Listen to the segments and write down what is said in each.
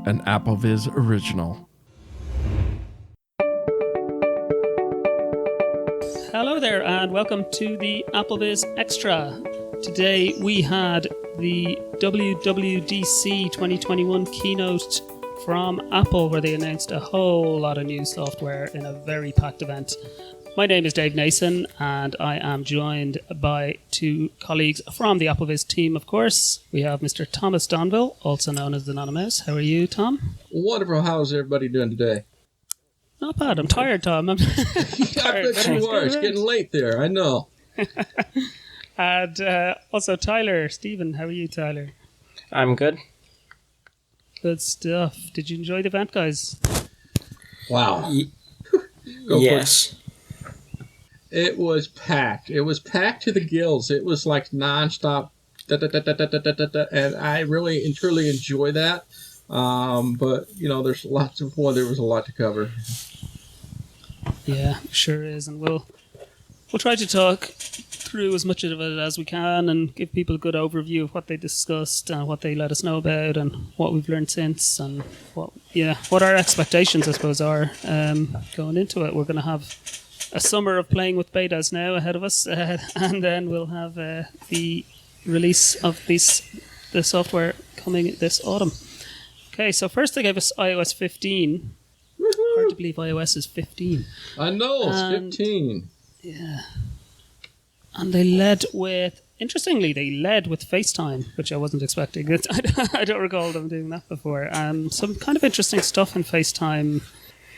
an AppleVis original. Hello there and welcome to the AppleVis Extra. Today we had the WWDC 2021 Keynote from Apple where they announced a whole lot of new software in a very packed event. My name is Dave Nason and I am joined by two colleagues from the AppleVis team, of course. We have Mr. Thomas Domville, also known as the Anonymous. How are you, Tom? Wonderful. How's everybody doing today? Not bad. I'm tired, Tom. I'm tired. I bet you are. It's getting late there. I know. And also Tyler. Stephen, how are you, Tyler? I'm good. Good stuff. Did you enjoy the event, guys? Wow. Yes. It was packed. It was packed to the gills. It was like nonstop. And I really and truly enjoy that. But, you know, there was a lot to cover. Yeah, sure is. And we'll try to talk through as much of it as we can and give people a good overview of what they discussed and what they let us know about and what we've learned since and what our expectations, I suppose, are going into it. We're going to have a summer of playing with betas now ahead of us, and then we'll have the release of the software coming this autumn. Okay, so first they gave us iOS 15. Woo-hoo. Hard to believe iOS is 15. I know, it's 15. Yeah. And they led with FaceTime, which I wasn't expecting. I don't recall them doing that before. Some kind of interesting stuff in FaceTime,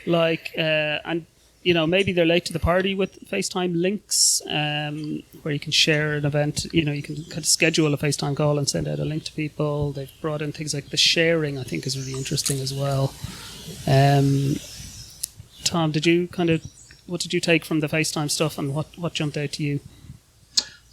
like, and you know, maybe they're late to the party with FaceTime links, where you can share an event. You know, you can kind of schedule a FaceTime call and send out a link to people. They've brought in things like the sharing, I think, is really interesting as well. Tom, what did you take from the FaceTime stuff, and what jumped out to you?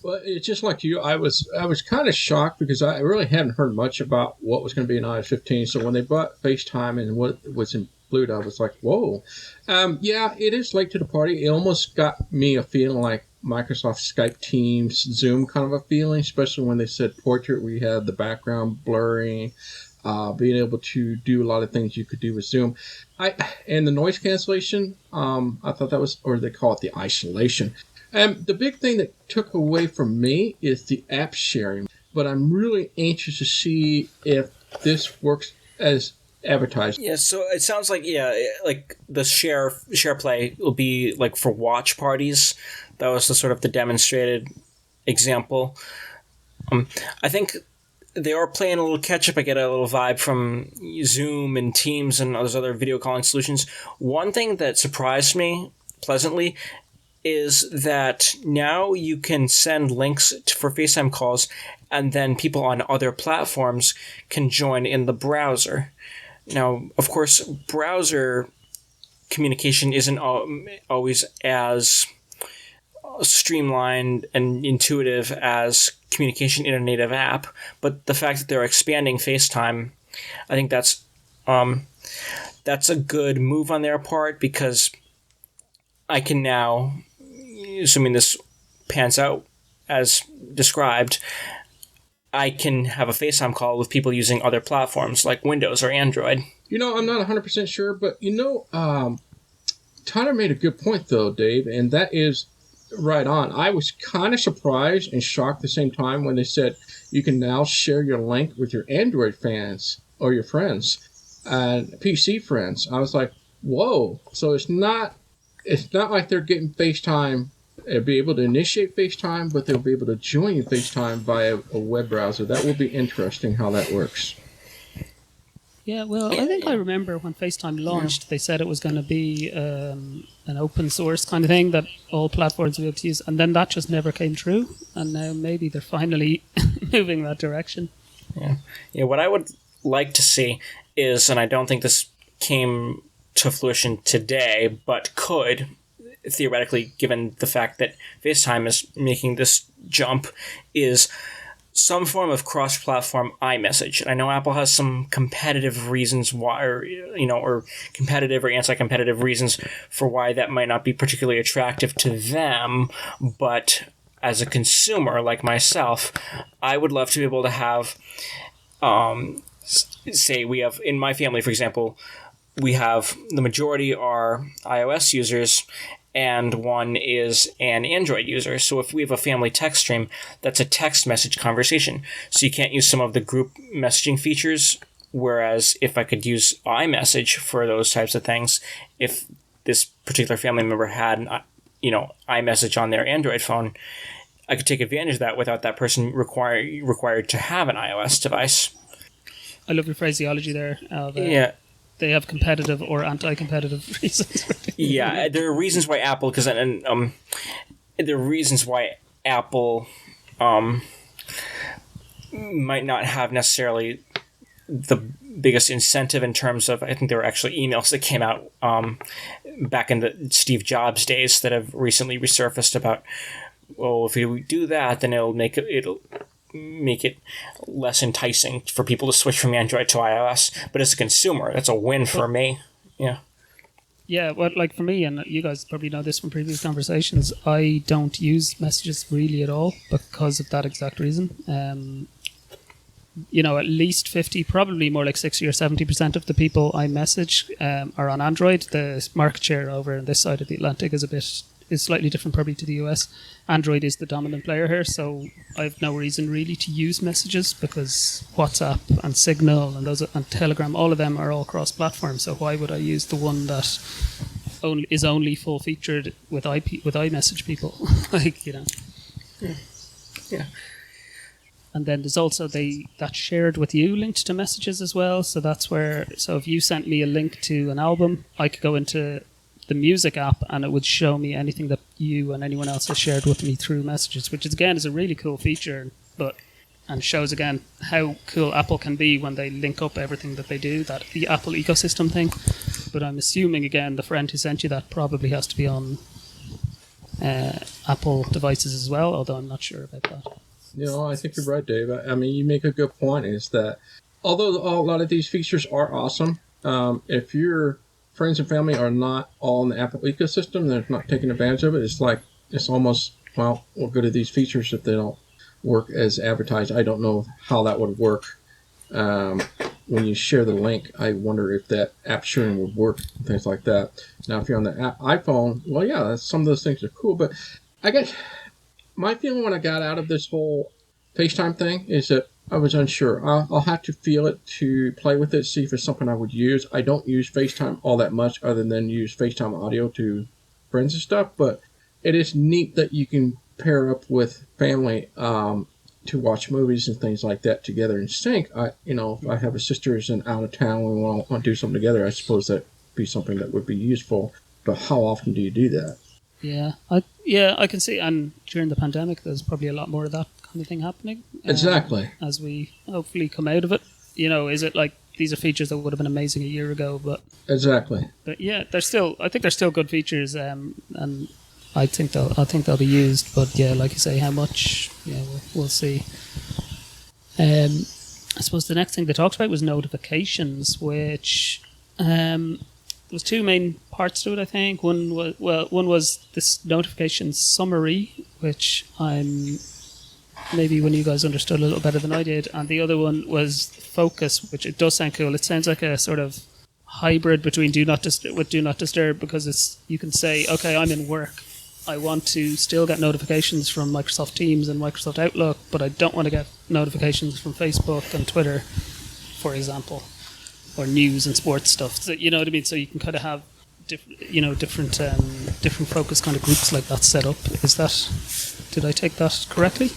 Well, it's just like you. I was kind of shocked because I really hadn't heard much about what was going to be in iOS 15. So when they brought FaceTime and what was included, I was like, whoa. Yeah, it is late to the party. It almost got me a feeling like Microsoft Skype, Teams, Zoom kind of a feeling, especially when they said portrait, where you had the background blurring, being able to do a lot of things you could do with Zoom. And the noise cancellation, I thought that was, or they call it the isolation. The big thing that took away from me is the app sharing, but I'm really anxious to see if this works as advertised. Yeah, so it sounds like like the share play will be like for watch parties. That was the sort of the demonstrated example. I think they are playing a little catch up. I get a little vibe from Zoom and Teams and those other video calling solutions. One thing that surprised me pleasantly is that now you can send links for FaceTime calls and then people on other platforms can join in the browser. Now, of course, browser communication isn't always as streamlined and intuitive as communication in a native app, but the fact that they're expanding FaceTime, I think that's a good move on their part, because I can now, assuming this pans out as described, I can have a FaceTime call with people using other platforms like Windows or Android. You know, I'm not 100% sure, but you know, Tyler made a good point though, Dave, and that is right on. I was kind of surprised and shocked at the same time when they said you can now share your link with your Android fans or your friends and PC friends. I was like, whoa. So it's not like they're getting FaceTime. They'll be able to initiate FaceTime, but they'll be able to join FaceTime via a web browser. That will be interesting how that works. Yeah, well, I think I remember when FaceTime launched, they said it was going to be an open source kind of thing that all platforms will be able to use, and then that just never came true, and now maybe they're finally moving that direction. Yeah. What I would like to see is, and I don't think this came to fruition today, but could, theoretically, given the fact that FaceTime is making this jump, is some form of cross-platform iMessage. And I know Apple has some competitive reasons why, or competitive or anti-competitive reasons for why that might not be particularly attractive to them. But as a consumer like myself, I would love to be able to have say we have, in my family, for example, we have the majority are iOS users and one is an Android user. So if we have a family text stream, that's a text message conversation. So you can't use some of the group messaging features. Whereas if I could use iMessage for those types of things, if this particular family member had, iMessage on their Android phone, I could take advantage of that without that person required to have an iOS device. I love your phraseology there. Yeah. They have competitive or anti-competitive reasons. Yeah, there are reasons why Apple, there are reasons why Apple might not have necessarily the biggest incentive in terms of, I think there were actually emails that came out back in the Steve Jobs days that have recently resurfaced about, if we do that, then it'll make it less enticing for people to switch from Android to iOS. But as a consumer, that's a win for me. Yeah. Yeah, well, like for me, and you guys probably know this from previous conversations, I don't use messages really at all because of that exact reason. At least 50, probably more like 60 or 70% of the people I message are on Android. The market share over on this side of the Atlantic is slightly different probably to the US. Android is the dominant player here, so I've no reason really to use messages because WhatsApp and Signal and Telegram, all of them are all cross-platform. So why would I use the one that is only full-featured with iMessage people? Yeah. And then there's also that shared with you linked to messages as well. So that's where, if you sent me a link to an album, I could go into the music app and it would show me anything that you and anyone else has shared with me through messages, which is a really cool feature, and shows again how cool Apple can be when they link up everything that they do, the Apple ecosystem thing. But I'm assuming again the friend who sent you that probably has to be on Apple devices as well, although I'm not sure about that. I think you're right, Dave. I mean, you make a good point, is that although a lot of these features are awesome, if your friends and family are not all in the Apple ecosystem, they're not taking advantage of it, it's almost, what good are these features if they don't work as advertised? I don't know how that would work. When you share the link, I wonder if that app sharing would work and things like that. Now, if you're on the iPhone, some of those things are cool, but I guess my feeling when I got out of this whole FaceTime thing is that I was unsure. I'll have to feel it to play with it, see if it's something I would use. I don't use FaceTime all that much other than use FaceTime audio to friends and stuff, but it is neat that you can pair up with family to watch movies and things like that together in sync. If I have a sister who's out of town and we want to do something together, I suppose that'd be something that would be useful. But how often do you do that? Yeah, I can see, and during the pandemic, there's probably a lot more of that kind of thing happening. Exactly. As we hopefully come out of it, is it like these are features that would have been amazing a year ago, but exactly. But yeah, I think they're still good features, and I think they'll be used. But yeah, like you say, how much? Yeah, we'll see. I suppose the next thing they talked about was notifications, which. There was two main parts to it, I think. One was this notification summary, which maybe when you guys understood a little better than I did, and the other one was focus, which it does sound cool. It sounds like a sort of hybrid between do not disturb, because you can say, okay, I'm in work, I want to still get notifications from Microsoft Teams and Microsoft Outlook, but I don't want to get notifications from Facebook and Twitter, for example, or news and sports stuff. So, you know what I mean? So you can kind of have different focus kind of groups like that set up. Did I take that correctly?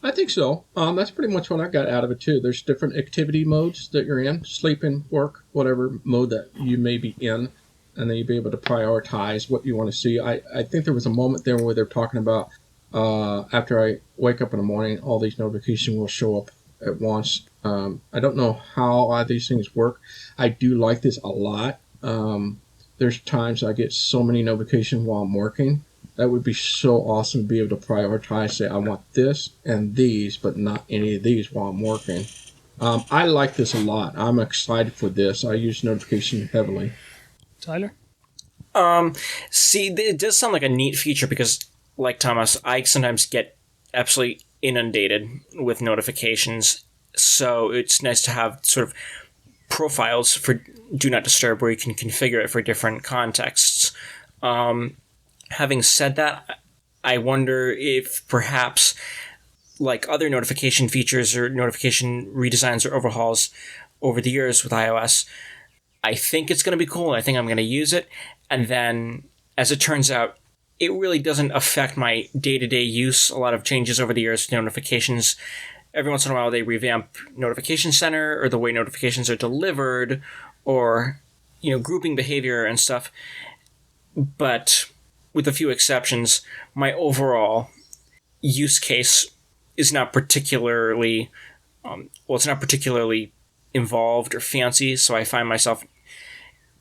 I think so. That's pretty much what I got out of it too. There's different activity modes that you're in, sleeping, work, whatever mode that you may be in, and then you'll be able to prioritize what you want to see. I think there was a moment there where they're talking about after I wake up in the morning, all these notifications will show up at once. I don't know how these things work. I do like this a lot. There's times I get so many notifications while I'm working. That would be so awesome to be able to prioritize, say, I want this and these, but not any of these while I'm working. I like this a lot. I'm excited for this. I use notifications heavily. Tyler? See, it does sound like a neat feature because, like Thomas, I sometimes get absolutely inundated with notifications. So it's nice to have sort of profiles for Do Not Disturb where you can configure it for different contexts. Having said that, I wonder if perhaps like other notification features or notification redesigns or overhauls over the years with iOS, I think it's going to be cool. I think I'm going to use it. And then, as it turns out, it really doesn't affect my day-to-day use. A lot of changes over the years to notifications. Every once in a while, they revamp Notification Center or the way notifications are delivered or, grouping behavior and stuff. But with a few exceptions, my overall use case is not particularly, it's not particularly involved or fancy. So I find myself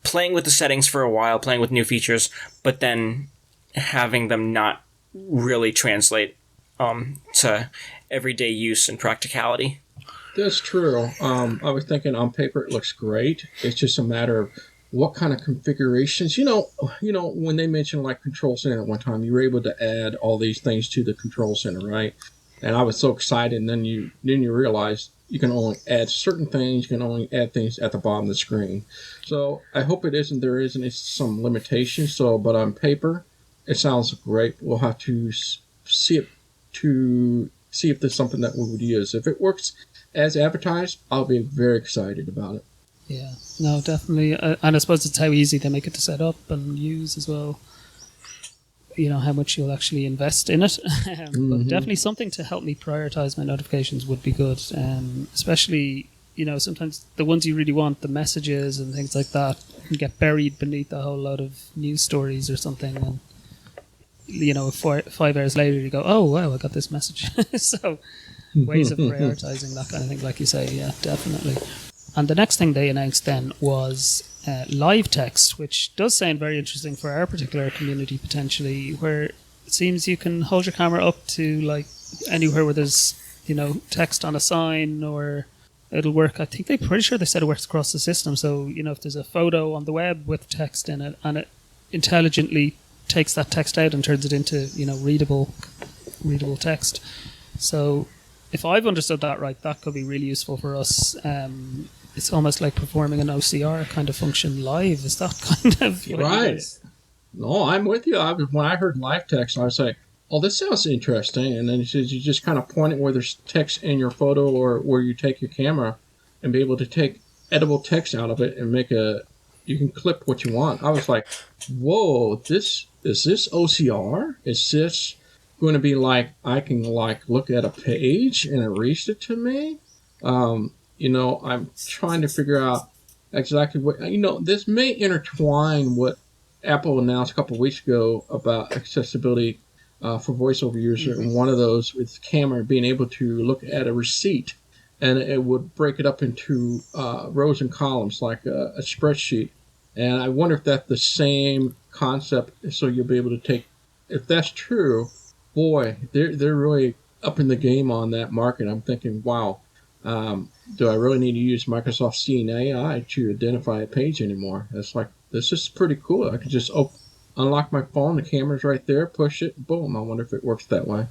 playing with the settings for a while, playing with new features, but then having them not really translate to everyday use and practicality. That's true. I was thinking on paper it looks great. It's just a matter of what kind of configurations. When they mentioned like Control Center at one time, you were able to add all these things to the Control Center, right? And I was so excited, and then you realize you can only add certain things. You can only add things at the bottom of the screen. So I hope there isn't some limitations. But on paper, it sounds great. We'll have to see if there's something that we would use. If it works as advertised, I'll be very excited about it. Yeah, no, definitely. And I suppose it's how easy they make it to set up and use as well. How much you'll actually invest in it. But definitely something to help me prioritize my notifications would be good. Especially, sometimes the ones you really want, the messages and things like that, can get buried beneath a whole lot of news stories or something. And, 5 hours later you go, oh, wow, I got this message. So ways of prioritizing that kind of thing, like you say, yeah, definitely. And the next thing they announced then was live text, which does sound very interesting for our particular community potentially, where it seems you can hold your camera up to like anywhere where there's, text on a sign, or it'll work. I think they're pretty sure they said it works across the system. So, if there's a photo on the web with text in it and it intelligently takes that text out and turns it into, readable text. So if I've understood that right, that could be really useful for us. It's almost like performing an OCR kind of function live. Is that kind of right? No, I'm with you. When I heard live text, I was like, "Oh, this sounds interesting." And then he says you just kind of point it where there's text in your photo or where you take your camera, and be able to take edible text out of it and you can clip what you want. I was like, "Whoa, is this OCR? Is this going to be like I can look at a page and it reads it to me?" I'm trying to figure out exactly what, this may intertwine what Apple announced a couple of weeks ago about accessibility for voiceover users. And one of those with camera being able to look at a receipt and it would break it up into rows and columns like a spreadsheet. And I wonder if that's the same concept. So you'll be able to take, if that's true, boy, they're really upping the game on that market. I'm thinking, wow. Do I really need to use Microsoft Seeing AI to identify a page anymore? It's like, this is pretty cool. I could just unlock my phone, the camera's right there, push it, boom. I wonder if it works that way.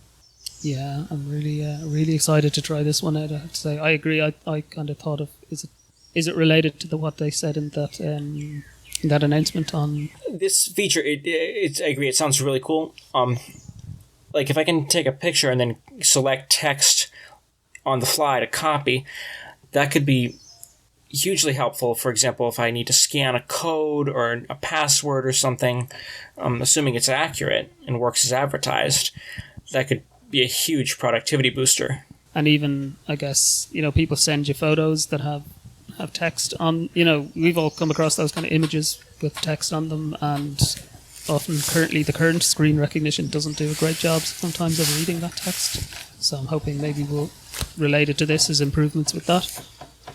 Yeah, I'm really excited to try this one out. I have to say, I agree. I kind of thought of, is it related to what they said in that announcement on this feature? I agree. It sounds really cool. Like if I can take a picture and then select text on the fly to copy, that could be hugely helpful. For example, if I need to scan a code or a password or something, assuming it's accurate and works as advertised, that could be a huge productivity booster. And even, I guess, people send you photos that have text on, we've all come across those kind of images with text on them, and often the current screen recognition doesn't do a great job sometimes of reading that text. So I'm hoping maybe related to this is improvements with that.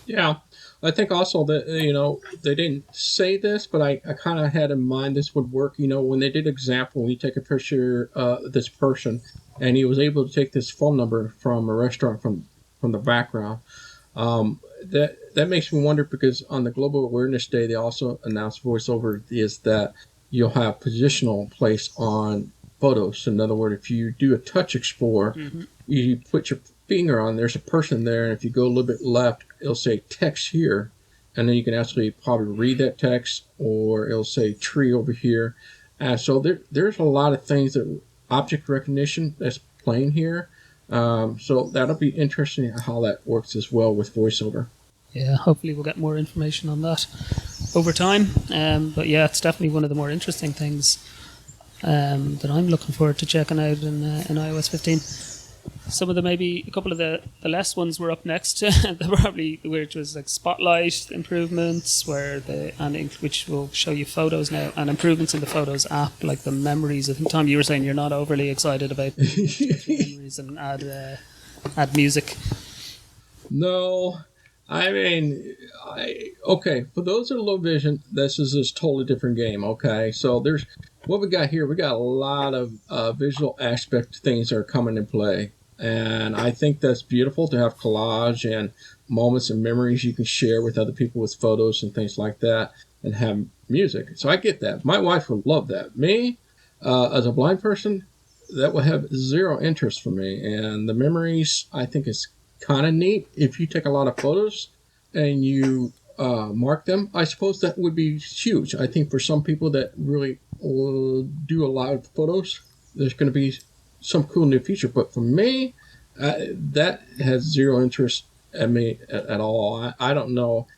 Yeah. I think also that, they didn't say this, but I kind of had in mind this would work, when they did example, when you take a picture of this person and he was able to take this phone number from a restaurant from the background. That makes me wonder, because on the Global Awareness Day, they also announced VoiceOver is that you'll have positional place on photos. In other words, if you do a touch explorer, you put your finger on, there's a person there, and if you go a little bit left, it'll say text here, and then you can actually probably read that text, or it'll say tree over here. So there's a lot of things that object recognition that's playing here. So that'll be interesting how that works as well with VoiceOver. Yeah, hopefully we'll get more information on that over time. But yeah, it's definitely one of the more interesting things that I'm looking forward to checking out in iOS 15. Some of the, maybe a couple of the less ones were up next. Which was like Spotlight improvements, which will show you photos now, and improvements in the Photos app, like the memories. I think, Tom, you were saying you're not overly excited about memories and add music. No, I mean, okay, for those that are low vision, this is a totally different game, okay? So there's, what we got here, we got a lot of visual aspect things that are coming into play. And I think that's beautiful to have collage and moments and memories you can share with other people with photos and things like that, and have music. So I get that. My wife would love that. Me, as a blind person, that would have zero interest for me. And the memories, I think, is kind of neat. If you take a lot of photos and you mark them, I suppose that would be huge. I think for some people that really do a lot of photos, there's going to be some cool new feature. But for me, that has zero interest at me at all. I don't know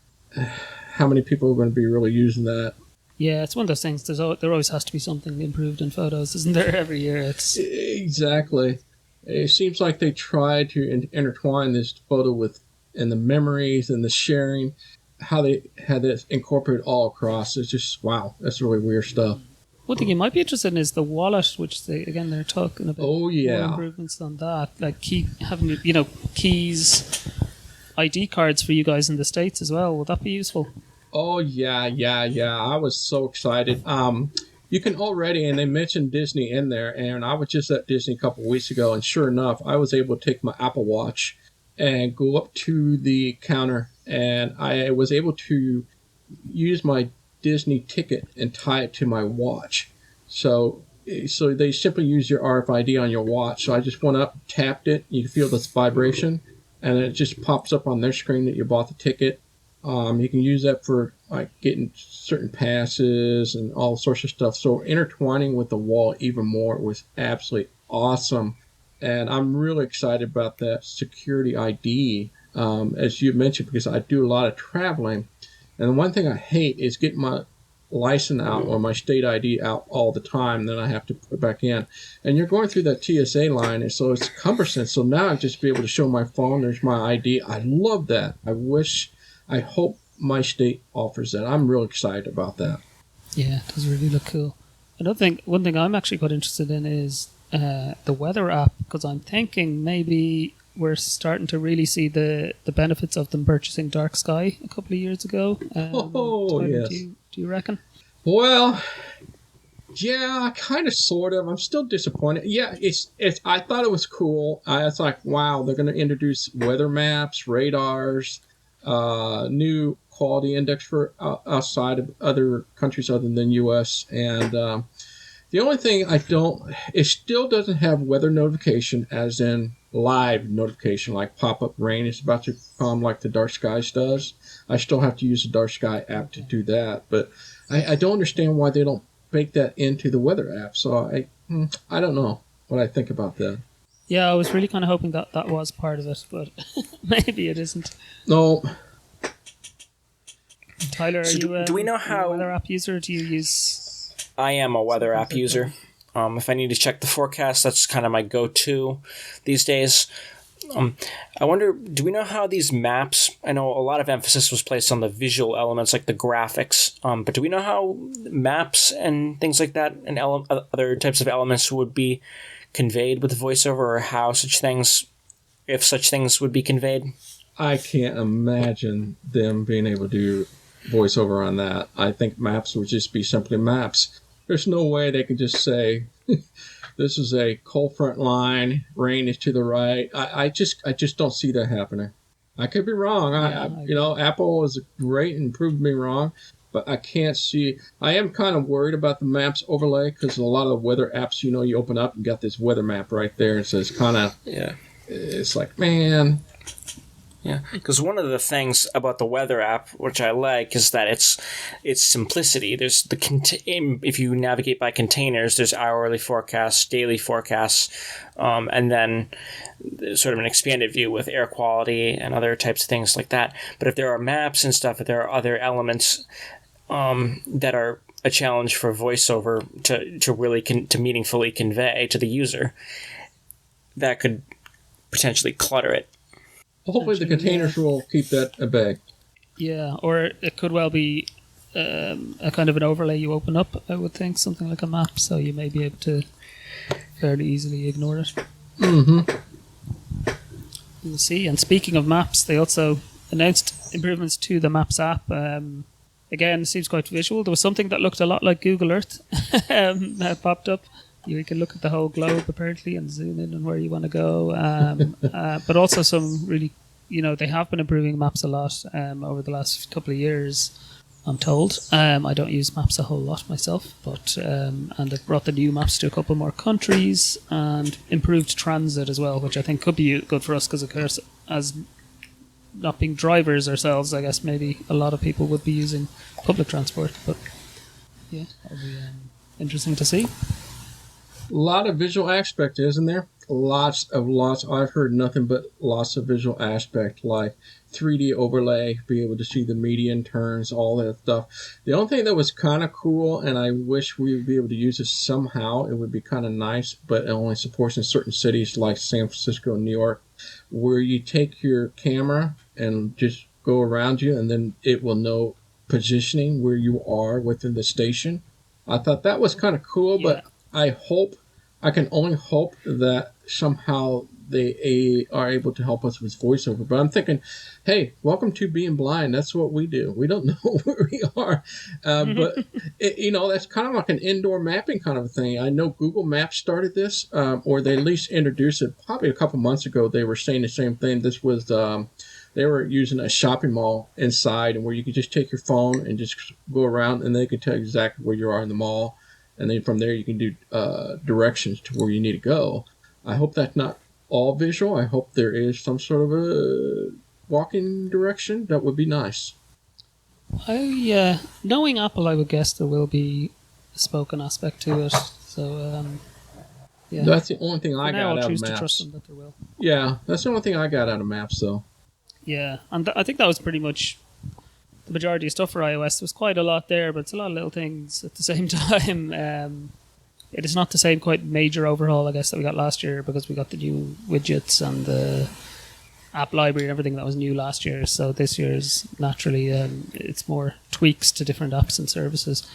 how many people are going to be really using that. Yeah, it's one of those things. There always has to be something improved in photos, isn't there? Every year, Exactly. It seems like they try to intertwine this photo and the memories and the sharing, how they had this incorporated all across. It's just, wow, that's really weird stuff. One thing you might be interested in is the wallet, which they're talking about. Oh, yeah. More improvements on that, like having keys, ID cards for you guys in the States as well. Would that be useful? Oh, yeah. I was so excited. You can already, and they mentioned Disney in there, and I was just at Disney a couple of weeks ago, and sure enough, I was able to take my Apple Watch and go up to the counter, and I was able to use my Disney ticket and tie it to my watch. So they simply use your RFID on your watch. So I just went up, tapped it, you feel this vibration, and it just pops up on their screen that you bought the ticket. You can use that for like getting certain passes and all sorts of stuff. So intertwining with the wall even more was absolutely awesome. And I'm really excited about that security ID, as you mentioned, because I do a lot of traveling. And the one thing I hate is getting my license out or my state ID out all the time. Then I have to put it back in. And you're going through that TSA line, and so it's cumbersome. So now I just be able to show my phone. There's my ID. I love that. I hope my state offers that. I'm real excited about that. Yeah, it does really look cool. One thing I'm actually quite interested in is the weather app, because I'm thinking maybe we're starting to really see the benefits of them purchasing Dark Sky a couple of years ago. Tyler, yes. Do you reckon? Well, yeah, kind of, sort of. I'm still disappointed. Yeah, I thought it was cool. It's like, wow, they're going to introduce weather maps, radars, new quality index for outside of other countries other than U.S. And the only thing it still doesn't have weather notification, as in live notification, like pop-up rain is about to come like the Dark Skies does. I still have to use the Dark Sky app to do that. But I don't understand why they don't bake that into the weather app. So I don't know what I think about that. Yeah, I was really kind of hoping that was part of it, but maybe it isn't. No. Tyler, do we know how a weather app user? Do you use? I am a weather app user. If I need to check the forecast, that's kind of my go-to these days. I wonder, do we know how these maps, I know a lot of emphasis was placed on the visual elements, like the graphics, but do we know how maps and things like that and other types of elements would be conveyed with VoiceOver, or how if such things would be conveyed? I can't imagine them being able to do VoiceOver on that. I think maps would just be simply maps. There's no way they could just say, this is a cold front line, rain is to the right. I just don't see that happening. I could be wrong. Apple is great and proved me wrong, but I can't see. I am kind of worried about the maps overlay, because a lot of weather apps, you open up and got this weather map right there. And so it's kind of, it's like, man, Yeah, because one of the things about the weather app, which I like, is that its simplicity. There's if you navigate by containers, there's hourly forecasts, daily forecasts, and then sort of an expanded view with air quality and other types of things like that. But if there are maps and stuff, if there are other elements that are a challenge for VoiceOver to really to meaningfully convey to the user, that could potentially clutter it. Hopefully the containers will keep that at bay. Yeah, or it could well be a kind of an overlay you open up, I would think, something like a map, so you may be able to fairly easily ignore it. Mm-hmm. We'll see. And speaking of maps, they also announced improvements to the Maps app. Again, it seems quite visual. There was something that looked a lot like Google Earth that popped up. You can look at the whole globe, apparently, and zoom in on where you want to go. But also some really, they have been improving maps a lot over the last couple of years, I'm told. I don't use maps a whole lot myself, but and they've brought the new maps to a couple more countries and improved transit as well, which I think could be good for us because, of course, as not being drivers ourselves, I guess maybe a lot of people would be using public transport. But yeah, that'll be interesting to see. A lot of visual aspect, isn't there? Lots. I've heard nothing but lots of visual aspect, like 3D overlay, be able to see the median turns, all that stuff. The only thing that was kind of cool, and I wish we would be able to use this somehow, it would be kind of nice, but it only supports in certain cities like San Francisco and New York, where you take your camera and just go around you, and then it will know positioning where you are within the station. I thought that was kind of cool, but I can only hope that somehow they are able to help us with VoiceOver. But I'm thinking, hey, welcome to being blind. That's what we do. We don't know where we are. But, that's kind of like an indoor mapping kind of a thing. I know Google Maps started this, or they at least introduced it probably a couple months ago. They were saying the same thing. This was, they were using a shopping mall inside, and where you could just take your phone and just go around, and they could tell exactly where you are in the mall. And then from there, you can do directions to where you need to go. I hope that's not all visual. I hope there is some sort of a walking direction. That would be nice. Knowing Apple, I would guess there will be a spoken aspect to it. So, yeah. That's the only thing I got I'll out choose of to Maps. trust them that there will. Yeah, that's the only thing I got out of Maps, though. Yeah, and I think that was pretty much the majority of stuff for iOS. There was quite a lot there, but it's a lot of little things at the same time. It is not the same quite major overhaul, I guess, that we got last year, because we got the new widgets and the app library and everything that was new last year. So this year's naturally it's more tweaks to different apps and services.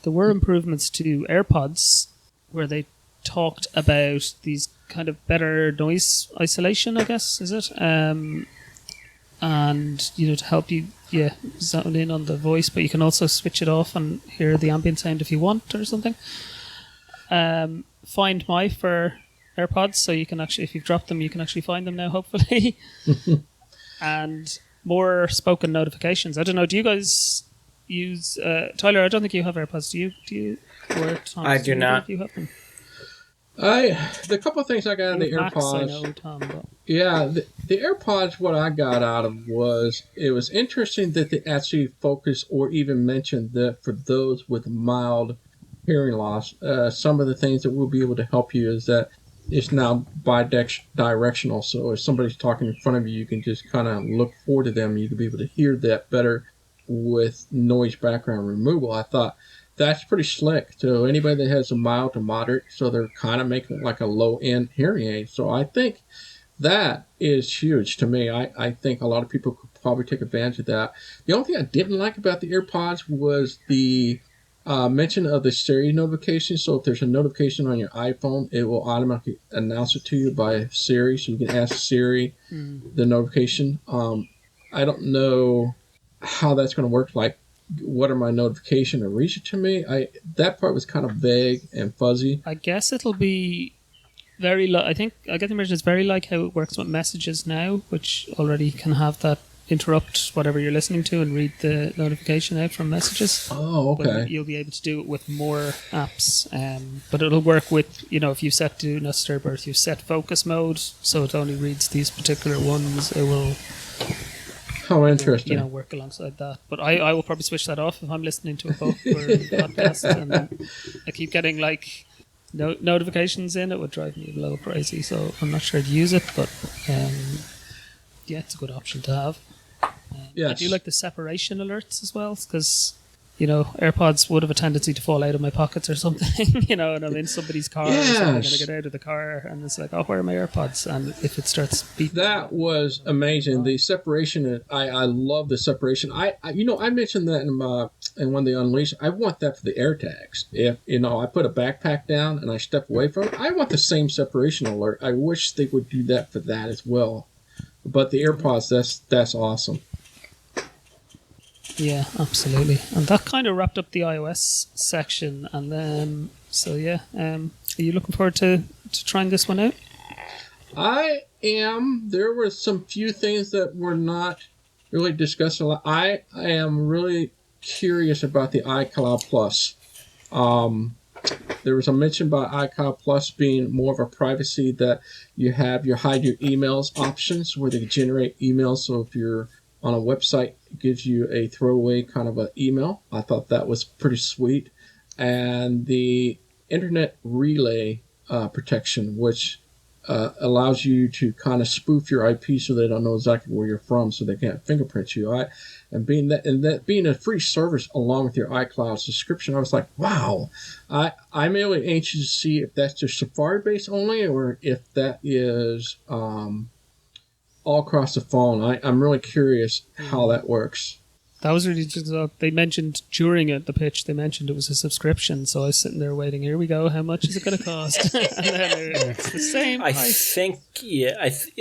There were improvements to AirPods, where they talked about these kind of better noise isolation, I guess, is it? And to help you zone in on the voice, but you can also switch it off and hear the ambient sound if you want or something. Find My for AirPods, so you can actually, if you've dropped them, you can actually find them now, hopefully. And more spoken notifications. I don't know, do you guys use Tyler, I don't think you have AirPods, do you? Or Tom, I do not. Do you have them? The couple of things I got out of the Max, AirPods. I know, Tom, but... Yeah, the AirPods, what I got out of was, it was interesting that they actually focused or even mentioned that for those with mild hearing loss, some of the things that will be able to help you is that it's now bi-directional. So if somebody's talking in front of you, you can just kind of look forward to them. You can be able to hear that better with noise background removal. I thought that's pretty slick. So anybody that has a mild to moderate, so they're kind of making it like a low-end hearing aid. So I think that is huge to me. I think a lot of people could probably take advantage of that. The only thing I didn't like about the AirPods was the mention of the Siri notification. So if there's a notification on your iPhone, it will automatically announce it to you by Siri. So you can ask Siri the notification. I don't know how that's going to work. Like, what are my notification or reach it to me? That part was kind of vague and fuzzy. I guess it'll be very I get the impression it's very like how it works with messages now, which already can have that interrupt whatever you're listening to and read the notification out from messages. Oh, okay. But you'll be able to do it with more apps. But it'll work with, if you set Do Not Disturb or if you set focus mode, so it only reads these particular ones, it will... How interesting. Work alongside that. But I will probably switch that off if I'm listening to a book or a podcast and I keep getting notifications in. It would drive me a little crazy, so I'm not sure to use it, but it's a good option to have. Yes. I do like the separation alerts as well, because AirPods would have a tendency to fall out of my pockets or something, and I'm in somebody's car, Yes. so I'm going to get out of the car, and it's like, oh, where are my AirPods? And if it starts beeping. That was amazing. The separation, I love the separation. I mentioned that in one of the Unleashed. I want that for the AirTags. If, I put a backpack down and I step away from it, I want the same separation alert. I wish they would do that for that as well. But the AirPods, that's awesome. Yeah, absolutely. And that kind of wrapped up the iOS section. And then, are you looking forward to trying this one out? I am. There were some few things that were not really discussed a lot. I am really curious about the iCloud Plus. There was a mention about iCloud Plus being more of a privacy, that you have your hide your emails options where they generate emails. So if you're on a website, it gives you a throwaway kind of an email. I thought that was pretty sweet. And the internet relay protection, which allows you to kind of spoof your IP so they don't know exactly where you're from, so they can't fingerprint you. And being a free service along with your iCloud subscription, I was like, wow. I'm really anxious to see if that's just Safari based only, or if that is all across the phone. I'm really curious how that works. That was really just, they mentioned during the pitch, they mentioned it was a subscription. So I was sitting there waiting, here we go, how much is it going to cost? And then it's the same price. I think,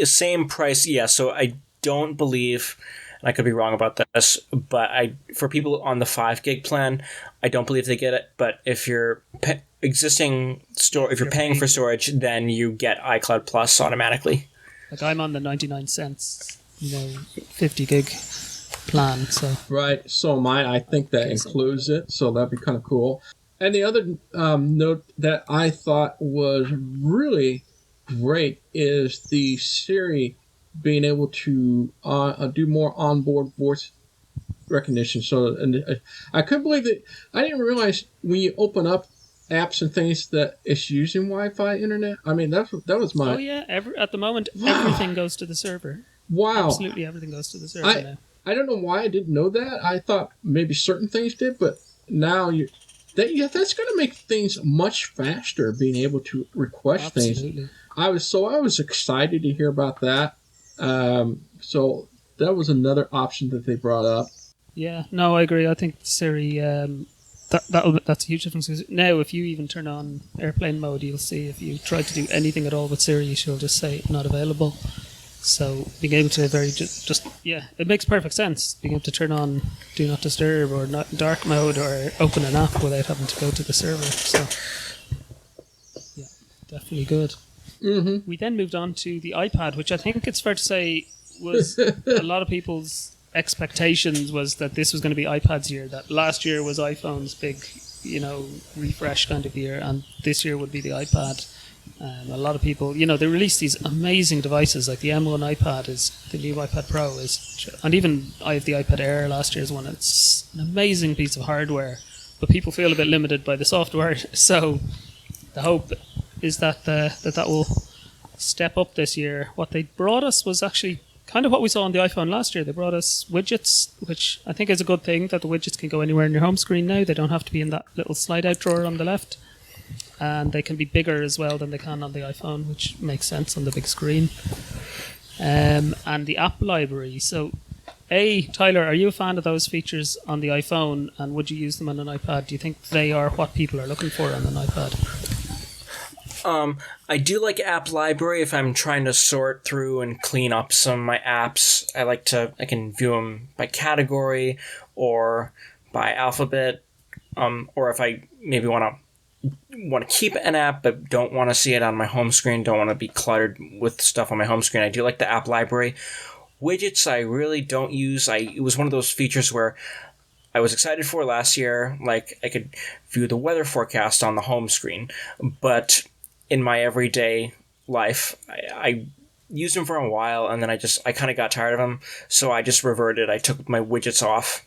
same price, yeah. So I don't believe, and I could be wrong about this, but for people on the 5 gig plan, I don't believe they get it. But if you're if you're paying for storage, then you get iCloud Plus automatically. Like I'm on the 99 cents, 50 gig plan. So Right. So mine, I think that includes it. So that'd be kind of cool. And the other note that I thought was really great is the Siri being able to do more onboard voice recognition. So, and I couldn't believe that. I didn't realize when you open up apps and things that it's using Wi-Fi internet. I mean, that was my... Oh, yeah. At the moment, everything goes to the server. Wow. Absolutely everything goes to the server now. I don't know why I didn't know that. I thought maybe certain things did, but now that's going to make things much faster, being able to request things. I was excited to hear about that. So that was another option that they brought up. Yeah, no, I agree. I think Siri, that's a huge difference. Now, if you even turn on airplane mode, you'll see if you try to do anything at all with Siri, she'll just say not available. So being able to it makes perfect sense. Being able to turn on Do Not Disturb or not dark mode or open an app without having to go to the server. So yeah, definitely good. Mm-hmm. We then moved on to the iPad, which I think it's fair to say was a lot of people's expectations was that this was going to be iPad's year. That last year was iPhone's big, refresh kind of year, and this year would be the iPad. A lot of people, they released these amazing devices, like the M1 iPad is the new iPad Pro is, and even I have the iPad Air last year's one. It's an amazing piece of hardware, but people feel a bit limited by the software. So the hope is that that will step up this year. What they brought us was actually kind of what we saw on the iPhone last year. They brought us widgets, which I think is a good thing, that the widgets can go anywhere in your home screen now. They don't have to be in that little slide-out drawer on the left. And they can be bigger as well than they can on the iPhone, which makes sense on the big screen. And the app library. So, Tyler, are you a fan of those features on the iPhone, and would you use them on an iPad? Do you think they are what people are looking for on an iPad? I do like app library if I'm trying to sort through and clean up some of my apps. I can view them by category or by alphabet, or if I maybe want to keep an app but don't want to see it on my home screen, don't want to be cluttered with stuff on my home screen. I do like the app library. widgets I really don't use. It was one of those features where I was excited for last year. Like, I could view the weather forecast on the home screen, but in my everyday life, I used them for a while, and then I kind of got tired of them, so I just reverted. I took my widgets off.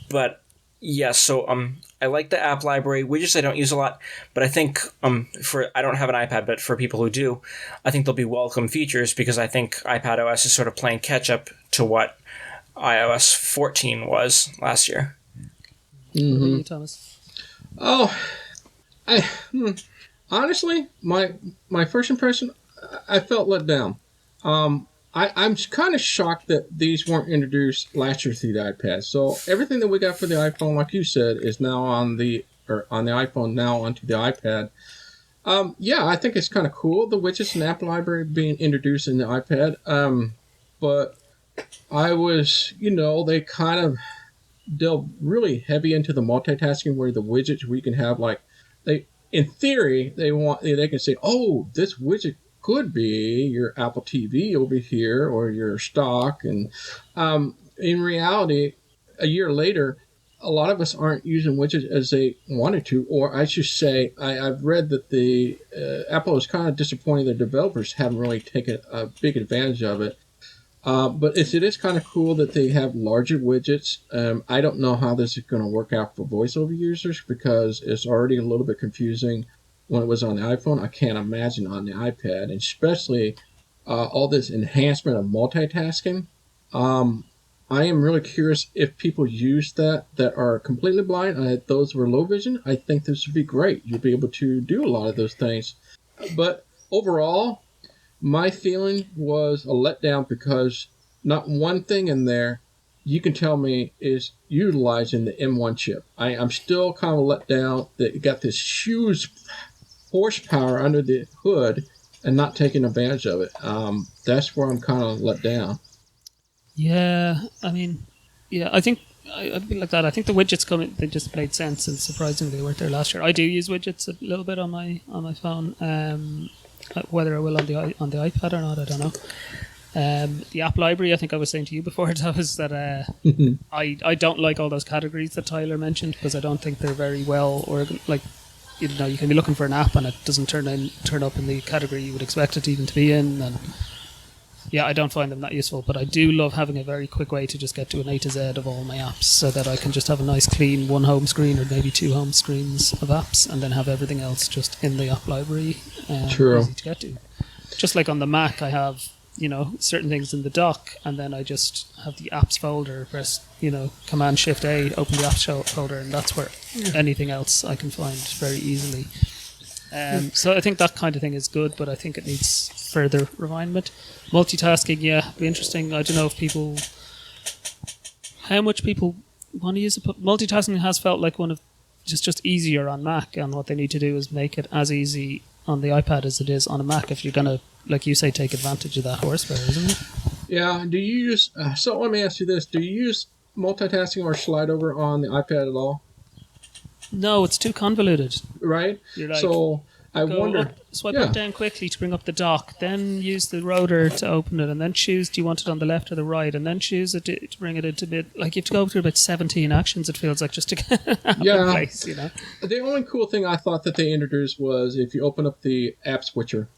But yeah, so I like the app library. Widgets I don't use a lot, but I think I don't have an iPad, but for people who do, I think they'll be welcome features, because I think iPadOS is sort of playing catch up to what iOS 14 was last year. Mm-hmm. Thomas? Oh, honestly, my first impression, I felt let down. I'm kind of shocked that these weren't introduced last year through the iPad. So everything that we got for the iPhone, like you said, is now on the iPhone, now onto the iPad. Yeah, I think it's kind of cool, the widgets and app library being introduced in the iPad. But I was, they kind of delve really heavy into the multitasking, where the widgets we can have, like, in theory, they can say, oh, this widget could be your Apple TV over here, or your stock. And in reality, a year later, a lot of us aren't using widgets as they wanted to, or I should say, I've read that the Apple is kind of disappointed that developers haven't really taken a big advantage of it. But it is kind of cool that they have larger widgets. I don't know how this is going to work out for voiceover users, because it's already a little bit confusing when it was on the iPhone. I can't imagine on the iPad, and especially all this enhancement of multitasking. I am really curious if people use that are completely blind. Those who are low vision, I think this would be great. You'll be able to do a lot of those things. But overall, my feeling was a letdown, because not one thing in there you can tell me is utilizing the M1 chip. I'm still kind of let down that you got this huge horsepower under the hood and not taking advantage of it. That's where I'm kind of let down. Yeah, I mean, I think I'd be like that. I think the widgets they just made sense, and surprisingly they weren't there last year. I do use widgets a little bit on my phone. Whether I will on the iPad or not, I don't know. The app library, I think I was saying to you before, was that I don't like all those categories that Tyler mentioned, because I don't think they're very well organized. You can be looking for an app and it doesn't turn up in the category you would expect it even to be in, and yeah, I don't find them that useful. But I do love having a very quick way to just get to an A to Z of all my apps, so that I can just have a nice clean one home screen, or maybe two home screens of apps, and then have everything else just in the app library. True. Easy to get to. Just like on the Mac, I have certain things in the dock, and then I just have the apps folder, press Command Shift A, open the apps folder, and that's where anything else I can find very easily. So I think that kind of thing is good, but I think it needs further refinement. Multitasking, be interesting. I don't know how much people want to use it, but multitasking has felt like one of just easier on Mac, and what they need to do is make it as easy on the iPad as it is on a Mac, if you're going to, like you say, take advantage of that horsepower, isn't it? Yeah. Do you use, so let me ask you this, do you use multitasking or slide over on the iPad at all? No, it's too convoluted. Right? You're like, so I wonder. Swipe up down quickly to bring up the dock, then use the rotor to open it, and then choose, do you want it on the left or the right, and then choose it to bring it into bit. Like, you have to go through about 17 actions, it feels like, just to get out of place, The only cool thing I thought that they introduced was if you open up the app switcher,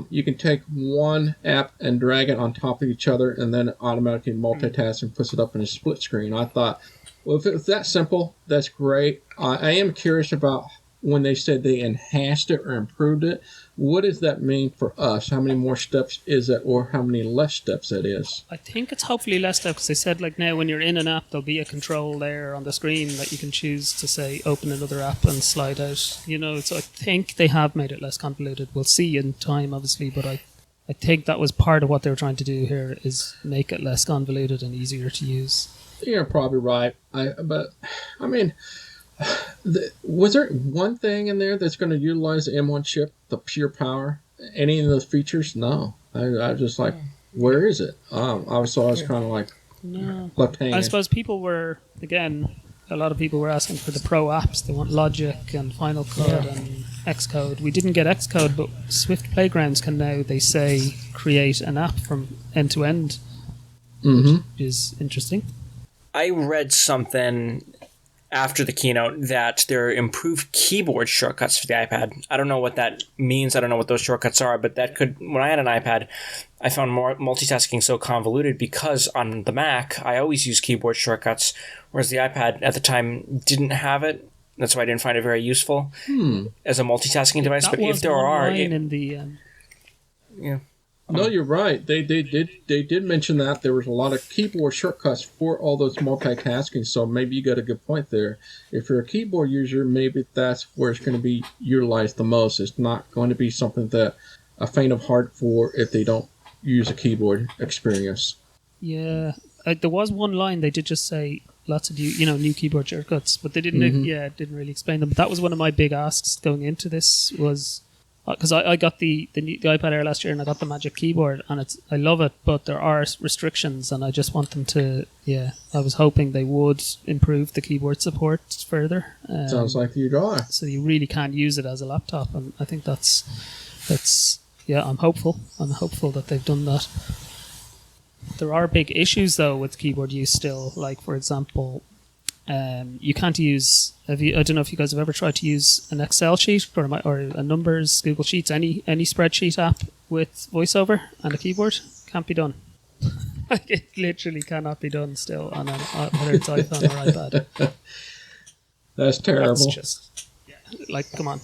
you can take one app and drag it on top of each other, and then it automatically multitasks and puts it up in a split screen. I thought, well, if it's that simple, that's great. I am curious about when they said they enhanced it or improved it. What does that mean for us? How many more steps is it, or how many less steps it is? I think it's hopefully less steps, because they said, like, now when you're in an app, there'll be a control there on the screen that you can choose to say open another app and slide out. So I think they have made it less convoluted. We'll see in time, obviously, but I think that was part of what they were trying to do here, is make it less convoluted and easier to use. You're probably right. Was there one thing in there that's going to utilize the M1 chip, the pure power? Any of those features? No. I was just like, where is it? I was kind of like left hanging. I suppose people were, again, a lot of people were asking for the pro apps. They want Logic and Final Cut and Xcode. We didn't get Xcode, but Swift Playgrounds can now, they say, create an app from end to end, which is interesting. I read something after the keynote that there are improved keyboard shortcuts for the iPad. I don't know what that means. I don't know what those shortcuts are, but that could, when I had an iPad, I found multitasking so convoluted because on the Mac, I always use keyboard shortcuts, whereas the iPad at the time didn't have it. That's why I didn't find it very useful as a multitasking device. That But was if there are... in the... yeah. No, you're right. They did mention that there was a lot of keyboard shortcuts for all those multitasking. So maybe you got a good point there. If you're a keyboard user, maybe that's where it's going to be utilized the most. It's not going to be something that a faint of heart for if they don't use a keyboard experience. Yeah, there was one line they did just say lots of new keyboard shortcuts, but they didn't. Didn't really explain them. But that was one of my big asks going into this was. Because I got the iPad Air last year and I got the Magic Keyboard and I love it, but there are restrictions and I just want them to, I was hoping they would improve the keyboard support further. Sounds like you are. So you really can use it as a laptop, and I think that's I'm hopeful. I'm hopeful that they've done that. There are big issues though with keyboard use still, like for example, you can't use. I don't know if you guys have ever tried to use an Excel sheet or a Numbers, Google Sheets, any spreadsheet app with VoiceOver and a keyboard. Can't be done. It literally cannot be done still on whether it's iPhone or iPad. That's terrible. That's just come on.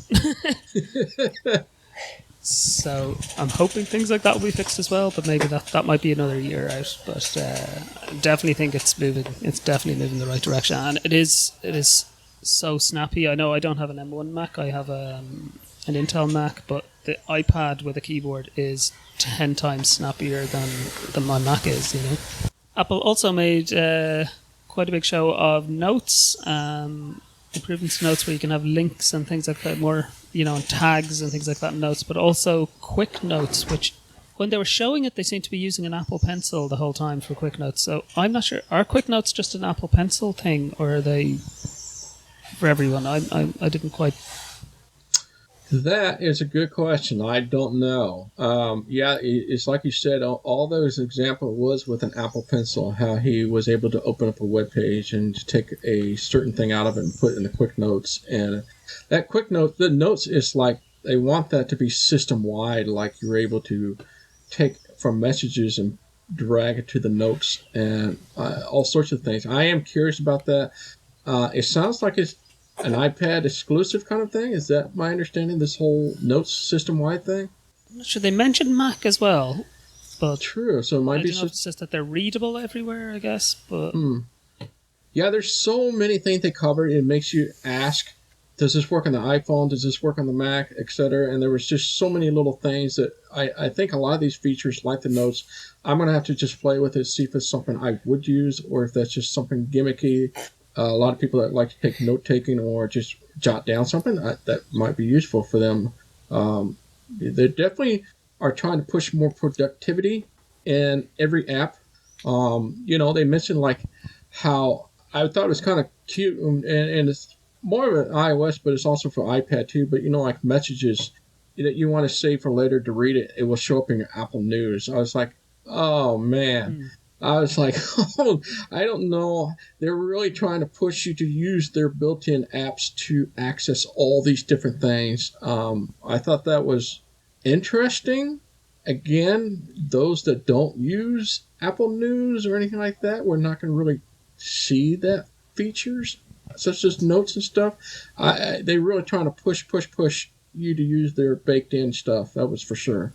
So I'm hoping things like that will be fixed as well, but maybe that might be another year out. But I definitely think it's moving. It's definitely moving in the right direction, and it is so snappy. I know I don't have an M1 Mac. I have an Intel Mac, but the iPad with a keyboard is 10 times snappier than my Mac is. Apple also made quite a big show of notes. Improvements to notes where you can have links and things like that, more, and tags and things like that in notes, but also quick notes, which when they were showing it, they seemed to be using an Apple Pencil the whole time for quick notes. So I'm not sure, are quick notes just an Apple Pencil thing or are they for everyone? I didn't quite... That is a good question. I don't know. It's like you said, all those examples was with an Apple Pencil, how he was able to open up a web page and take a certain thing out of it and put it in the quick notes. And that quick note, the notes is like, they want that to be system-wide, like you're able to take from messages and drag it to the notes and all sorts of things. I am curious about that. It sounds like it's an iPad exclusive kind of thing? Is that my understanding, this whole notes system-wide thing? I'm not sure. They mentioned Mac as well. But true, so it might be... I don't know if it's just that they're readable everywhere, I guess, but... Yeah, there's so many things they cover. It makes you ask, does this work on the iPhone? Does this work on the Mac? Etc. And there was just so many little things that I think a lot of these features, like the notes, I'm going to have to just play with it, see if it's something I would use or if that's just something gimmicky. A lot of people that like to take note-taking or just jot down something, that might be useful for them. They definitely are trying to push more productivity in every app. They mentioned like how I thought it was kind of cute, and it's more of an iOS, but it's also for iPad too. But like messages that you want to save for later to read it, it will show up in your Apple News. I was like, oh man. I was like, I don't know. They're really trying to push you to use their built-in apps to access all these different things. I thought that was interesting. Again, those that don't use Apple News or anything like that, we're not going to really see that features, such as notes and stuff. They're really trying to push you to use their baked-in stuff. That was for sure.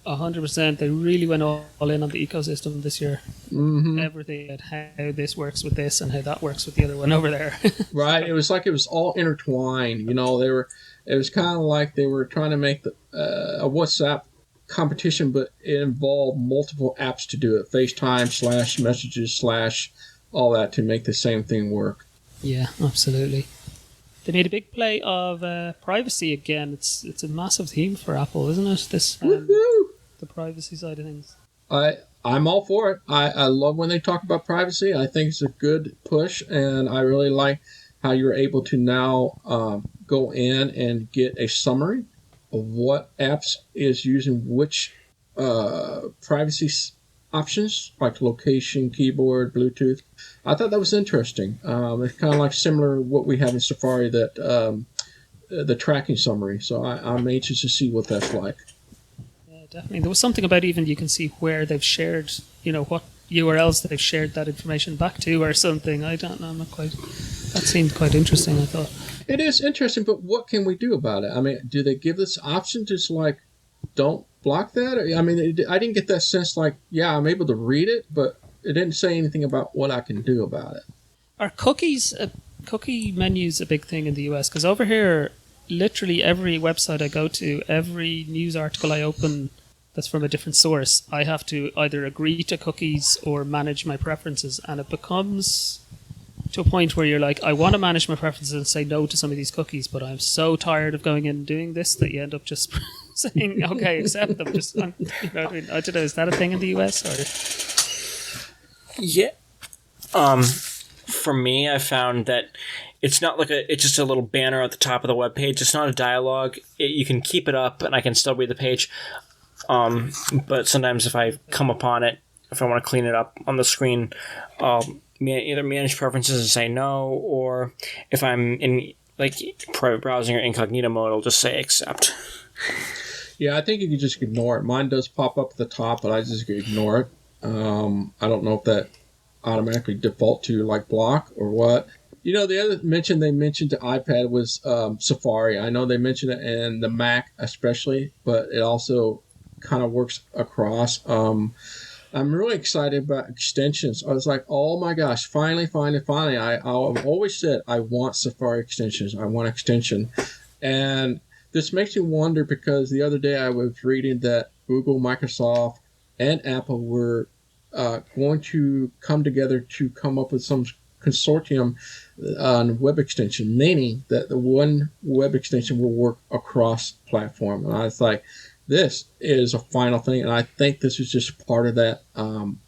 100%. They really went all in on the ecosystem this year. Mm-hmm. Everything, how this works with this and how that works with the other one over there. Right. It was like it was all intertwined. It was kind of like they were trying to make a WhatsApp competition, but it involved multiple apps to do it. FaceTime / messages / all that to make the same thing work. Yeah, absolutely. They made a big play of privacy again. It's a massive theme for Apple, isn't it? The privacy side of things. I'm all for it. I love when they talk about privacy. I think it's a good push, and I really like how you're able to now go in and get a summary of what apps is using which privacy options, like location, keyboard, Bluetooth. I thought that was interesting. It's kind of like similar to what we have in Safari, that the tracking summary. So I'm anxious to see what that's like. Yeah, definitely. There was something about even you can see where they've shared, what URLs that they've shared that information back to or something. I don't know. I'm not quite. That seemed quite interesting, I thought. It is interesting, but what can we do about it? I mean, do they give this option just like, don't block that? I mean, I didn't get that sense like, yeah, I'm able to read it, but it didn't say anything about what I can do about it. Are cookies, cookie menus a big thing in the US? Because over here, literally every website I go to, every news article I open that's from a different source, I have to either agree to cookies or manage my preferences. And it becomes to a point where you're like, I want to manage my preferences and say no to some of these cookies, but I'm so tired of going in and doing this that you end up just saying, okay, accept them. Just, I don't know, is that a thing in the US? Or? Yeah. For me, I found that it's not like it's just a little banner at the top of the web page. It's not a dialogue. You can keep it up and I can still read the page. But sometimes if I come upon it, if I want to clean it up on the screen, I'll either manage preferences and say no, or if I'm in like private browsing or incognito mode, I'll just say accept. Yeah, I think you can just ignore it. Mine does pop up at the top, but I just ignore it. I don't know if that automatically default to like block or what. The other mention they mentioned to iPad was Safari. I know they mentioned it in the Mac especially, but it also kind of works across. I'm really excited about extensions. I was like, oh my gosh, finally. I've always said I want Safari extensions. I want extension. And this makes me wonder because the other day I was reading that Google, Microsoft, and Apple were going to come together to come up with some consortium on web extension, meaning that the one web extension will work across platform. And I was like, this is a final thing, and I think this is just part of that going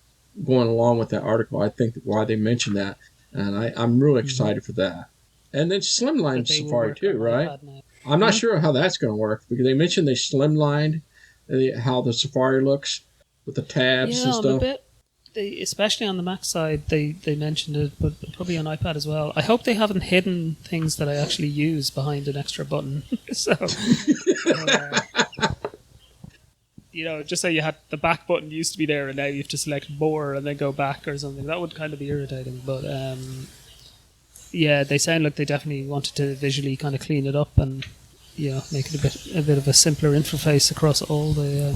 along with that article. I think why they mentioned that, and I'm really excited for that. And then slimline Safari too, right? I'm not sure how that's going to work because they mentioned they slimlined how the Safari looks with the tabs and stuff. Especially on the Mac side, they mentioned it, but probably on iPad as well. I hope they haven't hidden things that I actually use behind an extra button. So, just say you had the back button used to be there and now you have to select more and then go back or something. That would kind of be irritating. But yeah, they sound like they definitely wanted to visually kind of clean it up and make it a bit of a simpler interface across all the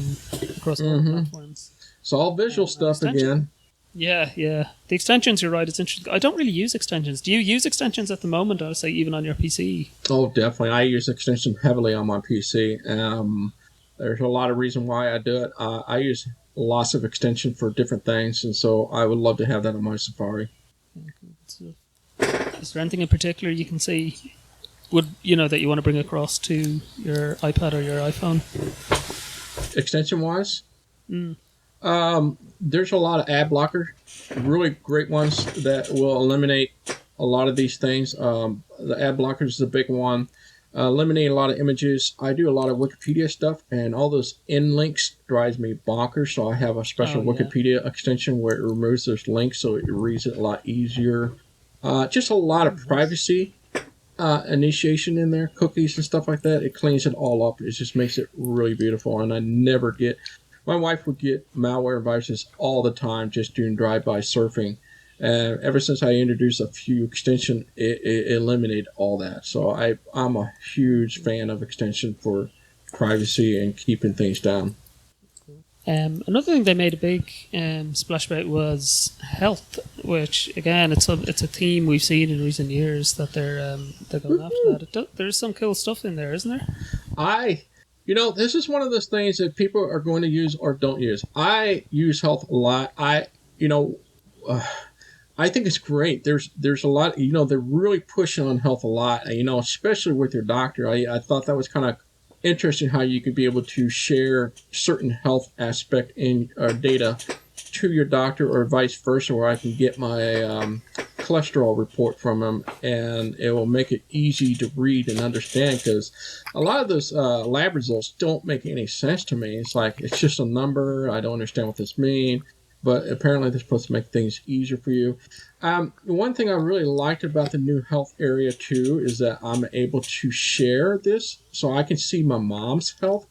platforms. It's all visual stuff again. Yeah. The extensions, you're right, it's interesting. I don't really use extensions. Do you use extensions at the moment, I would say, even on your PC? Oh, definitely. I use extension heavily on my PC. There's a lot of reason why I do it. I use lots of extension for different things, and so I would love to have that on my Safari. Is there anything in particular you can say that you want to bring across to your iPad or your iPhone? Extension-wise? There's a lot of ad blocker, really great ones that will eliminate a lot of these things. The ad blocker is the big one. Eliminating a lot of images. I do a lot of Wikipedia stuff, and all those in links drives me bonkers. So I have a special Wikipedia extension where it removes those links, so it reads it a lot easier. Just a lot of privacy initiation in there, cookies and stuff like that. It cleans it all up. It just makes it really beautiful, and I never get. My wife would get malware viruses all the time just doing drive-by surfing. And ever since I introduced a few extension, it eliminated all that. So I'm a huge fan of extension for privacy and keeping things down. Another thing they made a big splash about was health, which again it's a theme we've seen in recent years that they're going after that. There's some cool stuff in there, isn't there? This is one of those things that people are going to use or don't use. I use health a lot. I think it's great. There's a lot, they're really pushing on health a lot, especially with your doctor. I thought that was kind of interesting how you could be able to share certain health aspect in data to your doctor or vice versa, where I can get my cholesterol report from them, and it will make it easy to read and understand, because a lot of those lab results don't make any sense to me. It's like, it's just a number. I don't understand what this means. But apparently they're supposed to make things easier for you. One thing I really liked about the new health area, too, is that I'm able to share this, so I can see my mom's health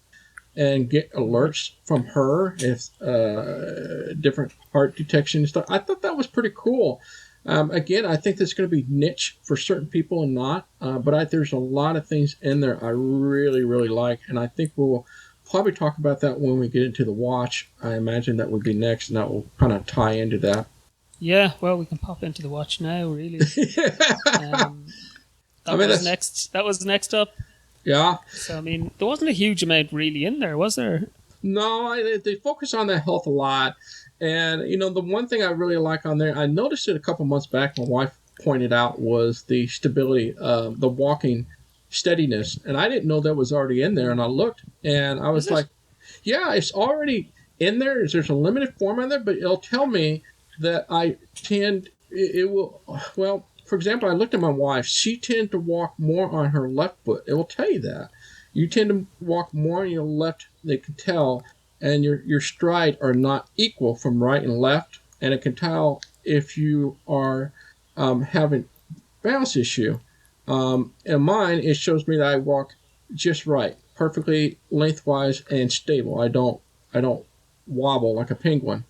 and get alerts from her if different heart detection and stuff. I thought that was pretty cool. Again, I think that's going to be niche for certain people and not. But there's a lot of things in there I really, really like, and I think we'll probably talk about that when we get into the watch. I imagine that would be next, and that will kind of tie into that. Yeah, well, we can pop into the watch now, really. That was next up. Yeah. So, I mean, there wasn't a huge amount really in there, was there? No, they focus on the health a lot. And, the one thing I really like on there, I noticed it a couple months back, my wife pointed out, was the stability, the walking steadiness. And I didn't know that was already in there. And I looked, and I was like, yeah, it's already in there. There's a limited form on there, but it'll tell me that for example, I looked at my wife. She tends to walk more on her left foot. It will tell you that. You tend to walk more on your left, they can tell, and your stride are not equal from right and left, and it can tell if you are having balance issue. In mine, it shows me that I walk just right, perfectly lengthwise and stable. I don't wobble like a penguin.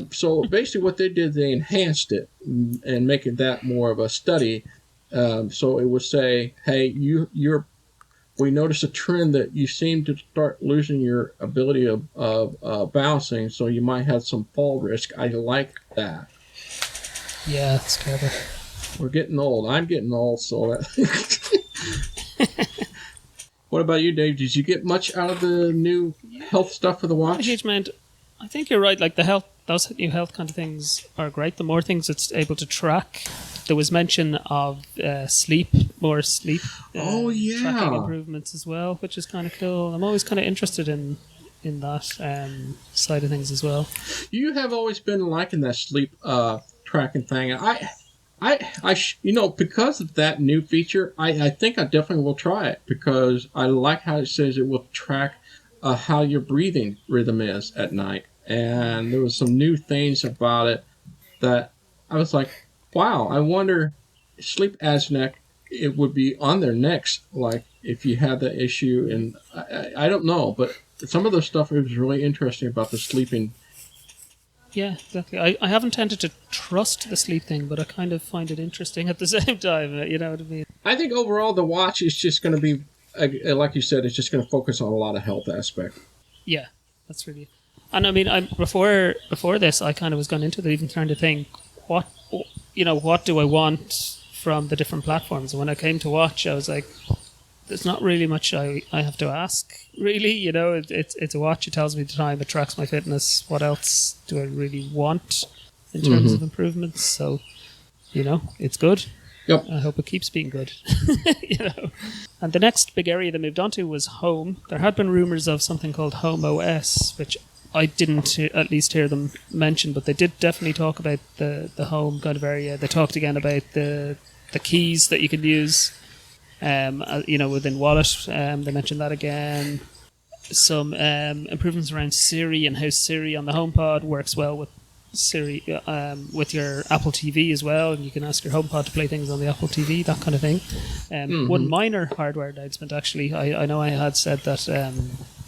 So basically what they did, they enhanced it and making that more of a study. So it would say, hey, we noticed a trend that you seem to start losing your ability of bouncing, so you might have some fall risk. I like that. Yeah, it's clever. We're getting old. I'm getting old, so that... What about you, Dave? Did you get much out of the new health stuff for the watch? Not a huge amount. I think you're right. Like those new health kind of things are great. The more things it's able to track. There was mention of more sleep. Tracking improvements as well, which is kind of cool. I'm always kind of interested in that side of things as well. You have always been liking that sleep tracking thing. Because of that new feature, I think I definitely will try it, because I like how it says it will track how your breathing rhythm is at night. And there was some new things about it that I was like, wow, I wonder, sleep apnea, it would be on their necks, like if you had that issue. And I don't know, but some of the stuff was really interesting about the sleeping. Yeah, exactly. I haven't tended to trust the sleep thing, but I kind of find it interesting at the same time. You know what I mean? I think overall the watch is just going to be, like you said, it's just going to focus on a lot of health aspect. Yeah, that's really... And I mean, before this, I kind of was going into it even trying to think, what do I want from the different platforms? And when I came to watch, I was like, there's not really much I have to ask, really. It's a watch. It tells me the time. It tracks my fitness. What else do I really want in terms of improvements? So, it's good. Yep. I hope it keeps being good. And the next big area they moved on to was home. There had been rumors of something called Home OS, which I didn't at least hear them mention, but they did definitely talk about the home kind of area. They talked again about the keys that you can use, within Wallet. They mentioned that again. Some improvements around Siri and how Siri on the HomePod works well with Siri with your Apple TV as well, and you can ask your HomePod to play things on the Apple TV, that kind of thing. One minor hardware announcement, actually. I know I had said that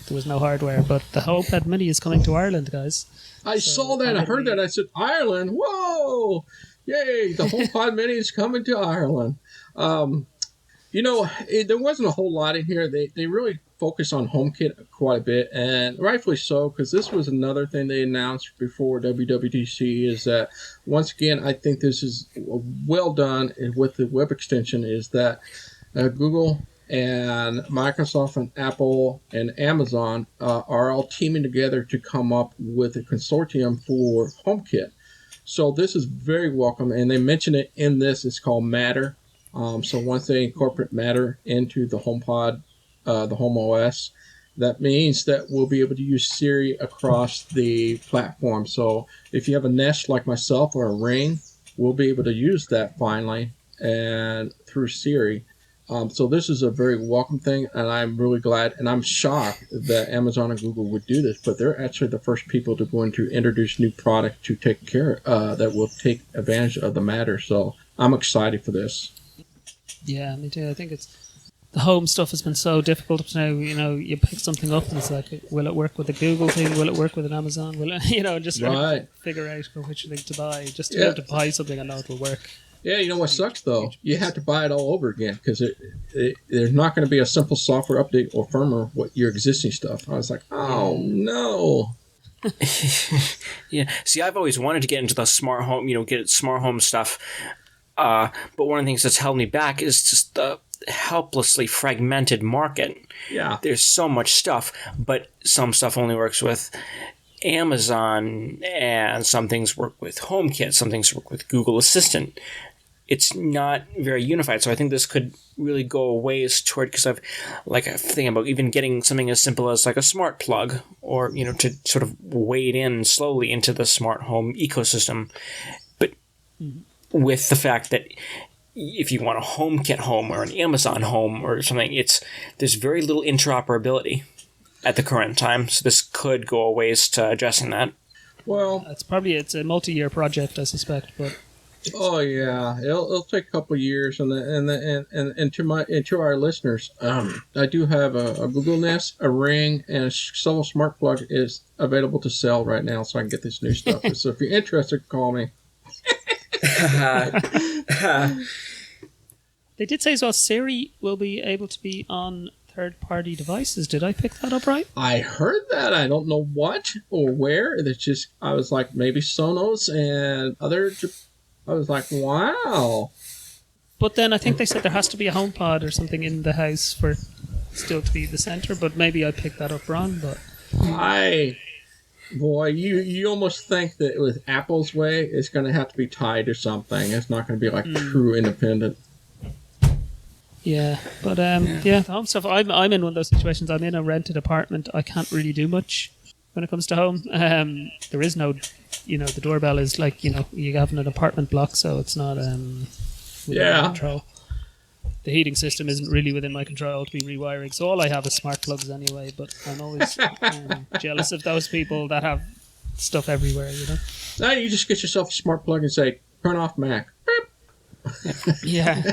there was no hardware, but the HomePod Mini is coming to Ireland, guys. I saw that. I heard that. I said, Ireland? Whoa! Yay! The HomePod Mini is coming to Ireland. There wasn't a whole lot in here. They really focus on HomeKit quite a bit, and rightfully so, because this was another thing they announced before WWDC, is that, once again, I think this is well done with the web extension, is that Google and Microsoft and Apple and Amazon are all teaming together to come up with a consortium for HomeKit. So this is very welcome, and they mention it in this. It's called Matter. So once they incorporate Matter into the HomePod, the Home OS, that means that we'll be able to use Siri across the platform. So if you have a Nest like myself or a Ring, will be able to use that finally and through Siri. So this is a very welcome thing, and I'm really glad, and I'm shocked that Amazon and Google would do this, but they're actually the first people to going to introduce new product to take care that will take advantage of the matter. So I'm excited for this. Yeah, me too. I think the home stuff has been so difficult up to now. You pick something up and it's like, will it work with the Google thing? Will it work with an Amazon? Will it, just trying to figure out which thing to buy, just to be able to buy something and know it will work. Yeah, you know what sucks though? You have to buy it all over again because there's not going to be a simple software update or firmware with your existing stuff. I was like, oh no. Yeah. See, I've always wanted to get into the smart home, get smart home stuff. But one of the things that's held me back is just the helplessly fragmented market. Yeah. There's so much stuff, but some stuff only works with Amazon, and some things work with HomeKit, some things work with Google Assistant. It's not very unified, so I think this could really go a ways toward, because I'm thinking about even getting something as simple as like a smart plug, or to sort of wade in slowly into the smart home ecosystem, but with the fact that if you want a HomeKit home or an Amazon home or something, there's very little interoperability at the current time, so this could go a ways to addressing that. Well, it's a multi-year project, I suspect, but. Oh yeah, it'll take a couple of years, and to our listeners, I do have a Google Nest, a Ring, and a Solo Smart Plug is available to sell right now, so I can get this new stuff. So if you're interested, call me. They did say as well, Siri will be able to be on third-party devices. Did I pick that up right? I heard that. I don't know what or where. It's just I was like maybe Sonos and other. I was like, wow. But then I think they said there has to be a HomePod or something in the house for still to be the center. But maybe I picked that up wrong. But you almost think that with Apple's way, it's going to have to be tied to something. It's not going to be like true independent. Yeah, but the home stuff. I'm in one of those situations. I'm in a rented apartment. I can't really do much when it comes to home. There is no. The doorbell is like, you have an apartment block, so it's not within my control. The heating system isn't really within my control to be rewiring, so all I have is smart plugs anyway, but I'm always jealous of those people that have stuff everywhere, Now you just get yourself a smart plug and say, turn off Mac. Yeah. I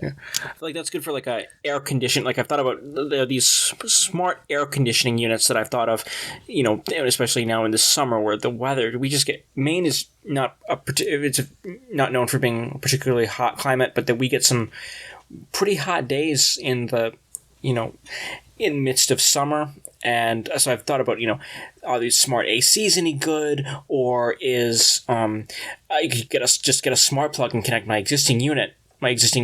feel like that's good for like a air condition. Like I've thought about these smart air conditioning units that I've thought of, especially now in the summer where the weather, we just get, Maine is not it's not known for being a particularly hot climate, but that we get some pretty hot days in the, in midst of summer. And so I've thought about, are these smart ACs any good, or is I could get a smart plug and connect my existing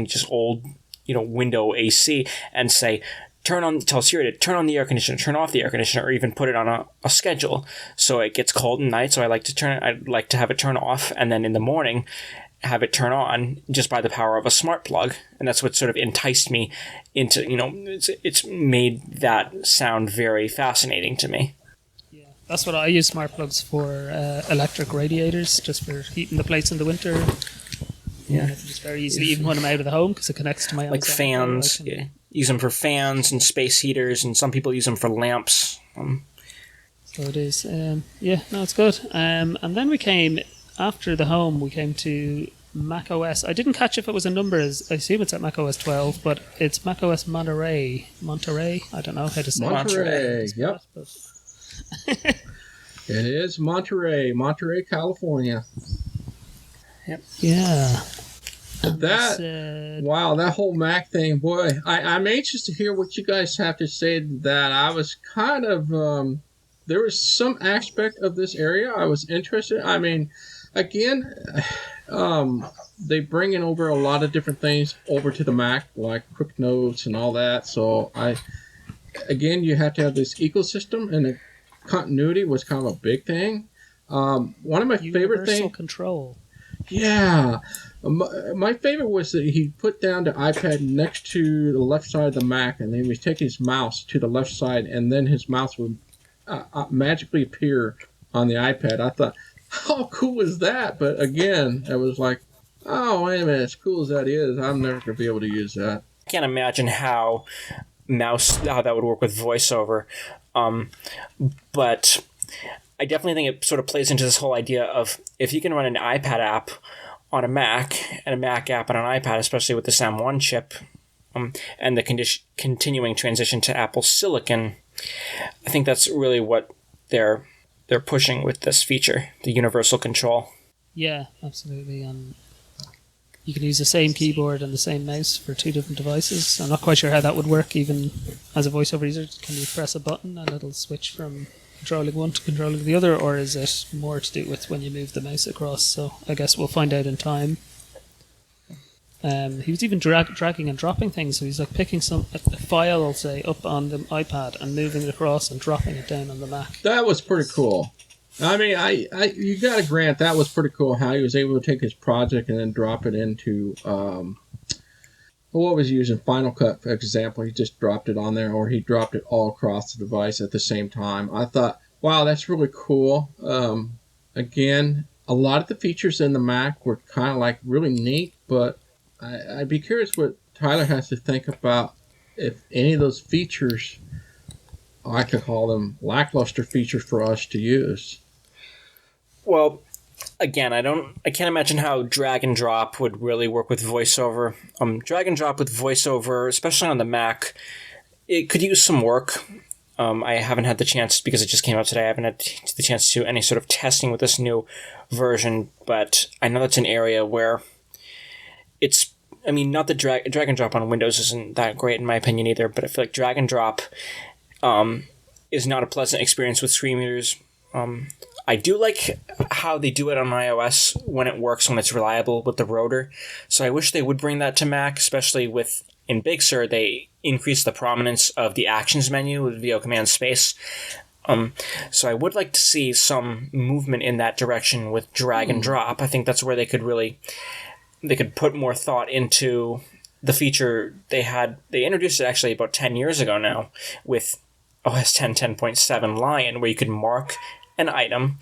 just old, window AC, and say, tell Siri to turn on the air conditioner, turn off the air conditioner, or even put it on a schedule so it gets cold at night. So I'd like to have it turn off, and then in the morning have it turn on just by the power of a smart plug. And that's what sort of enticed me into, it's made that sound very fascinating to me. Yeah, that's what I use smart plugs for, electric radiators, just for heating the place in the winter. Yeah. It's very easily, even when I'm out of the home, because it connects to my like fans. Yeah. Use them for fans and space heaters, and some people use them for lamps. So it is. It's good. And then after the home, we came to Mac OS. I didn't catch if it was a number. I assume it's at Mac OS 12, but it's Mac OS Monterey. I don't know how to say Monterey. it. Yep. It is Monterey, California. Yep. Yeah. That whole Mac thing, boy, I'm anxious to hear what you guys have to say to that. I was kind of, there was some aspect of this area I was interested in. I mean, again, they bring in over a lot of different things over to the Mac, like quick notes and all that. So you have to have this ecosystem, and the continuity was kind of a big thing. One of my favorite things. Universal control. Yeah. My favorite was that he put down the iPad next to the left side of the Mac, and then he was taking his mouse to the left side, and then his mouse would magically appear on the iPad. I thought, how cool is that? But again, I was like, oh, wait a minute, as cool as that is, I'm never going to be able to use that. I can't imagine how that would work with VoiceOver. But I definitely think it sort of plays into this whole idea of if you can run an iPad app on a Mac and a Mac app on an iPad, especially with this M1 chip, and the continuing transition to Apple Silicon, I think that's really what they're pushing with this feature, the universal control. Yeah, absolutely. And you can use the same keyboard and the same mouse for two different devices. I'm not quite sure how that would work even as a VoiceOver user. Can you press a button and it'll switch from controlling one to controlling the other, or is it more to do with when you move the mouse across? So I guess we'll find out in time. He was even dragging and dropping things, so he's like picking a file, I'll say, up on the iPad and moving it across and dropping it down on the Mac. That was pretty cool. I mean, you got to grant that was pretty cool how he was able to take his project and then drop it into what was he using? Final Cut, for example. He just dropped it on there, or he dropped it all across the device at the same time. I thought, wow, that's really cool. Again, a lot of the features in the Mac were kind of like really neat, but I'd be curious what Tyler has to think about if any of those features, I could call them lackluster features for us to use. Well, again, I can't imagine how drag and drop would really work with VoiceOver. Drag and drop with VoiceOver, especially on the Mac, it could use some work. I haven't had the chance, because it just came out today, I haven't had the chance to do any sort of testing with this new version, but I know that's an area where not that drag and drop on Windows isn't that great in my opinion either, but I feel like drag and drop is not a pleasant experience with screen readers. I do like how they do it on iOS when it works, when it's reliable with the rotor. So I wish they would bring that to Mac, especially in Big Sur, they increase the prominence of the actions menu with VO command space. So I would like to see some movement in that direction with drag and drop. I think that's where they could put more thought into the feature they introduced it actually about 10 years ago now with OS 10.7 Lion, where you could mark an item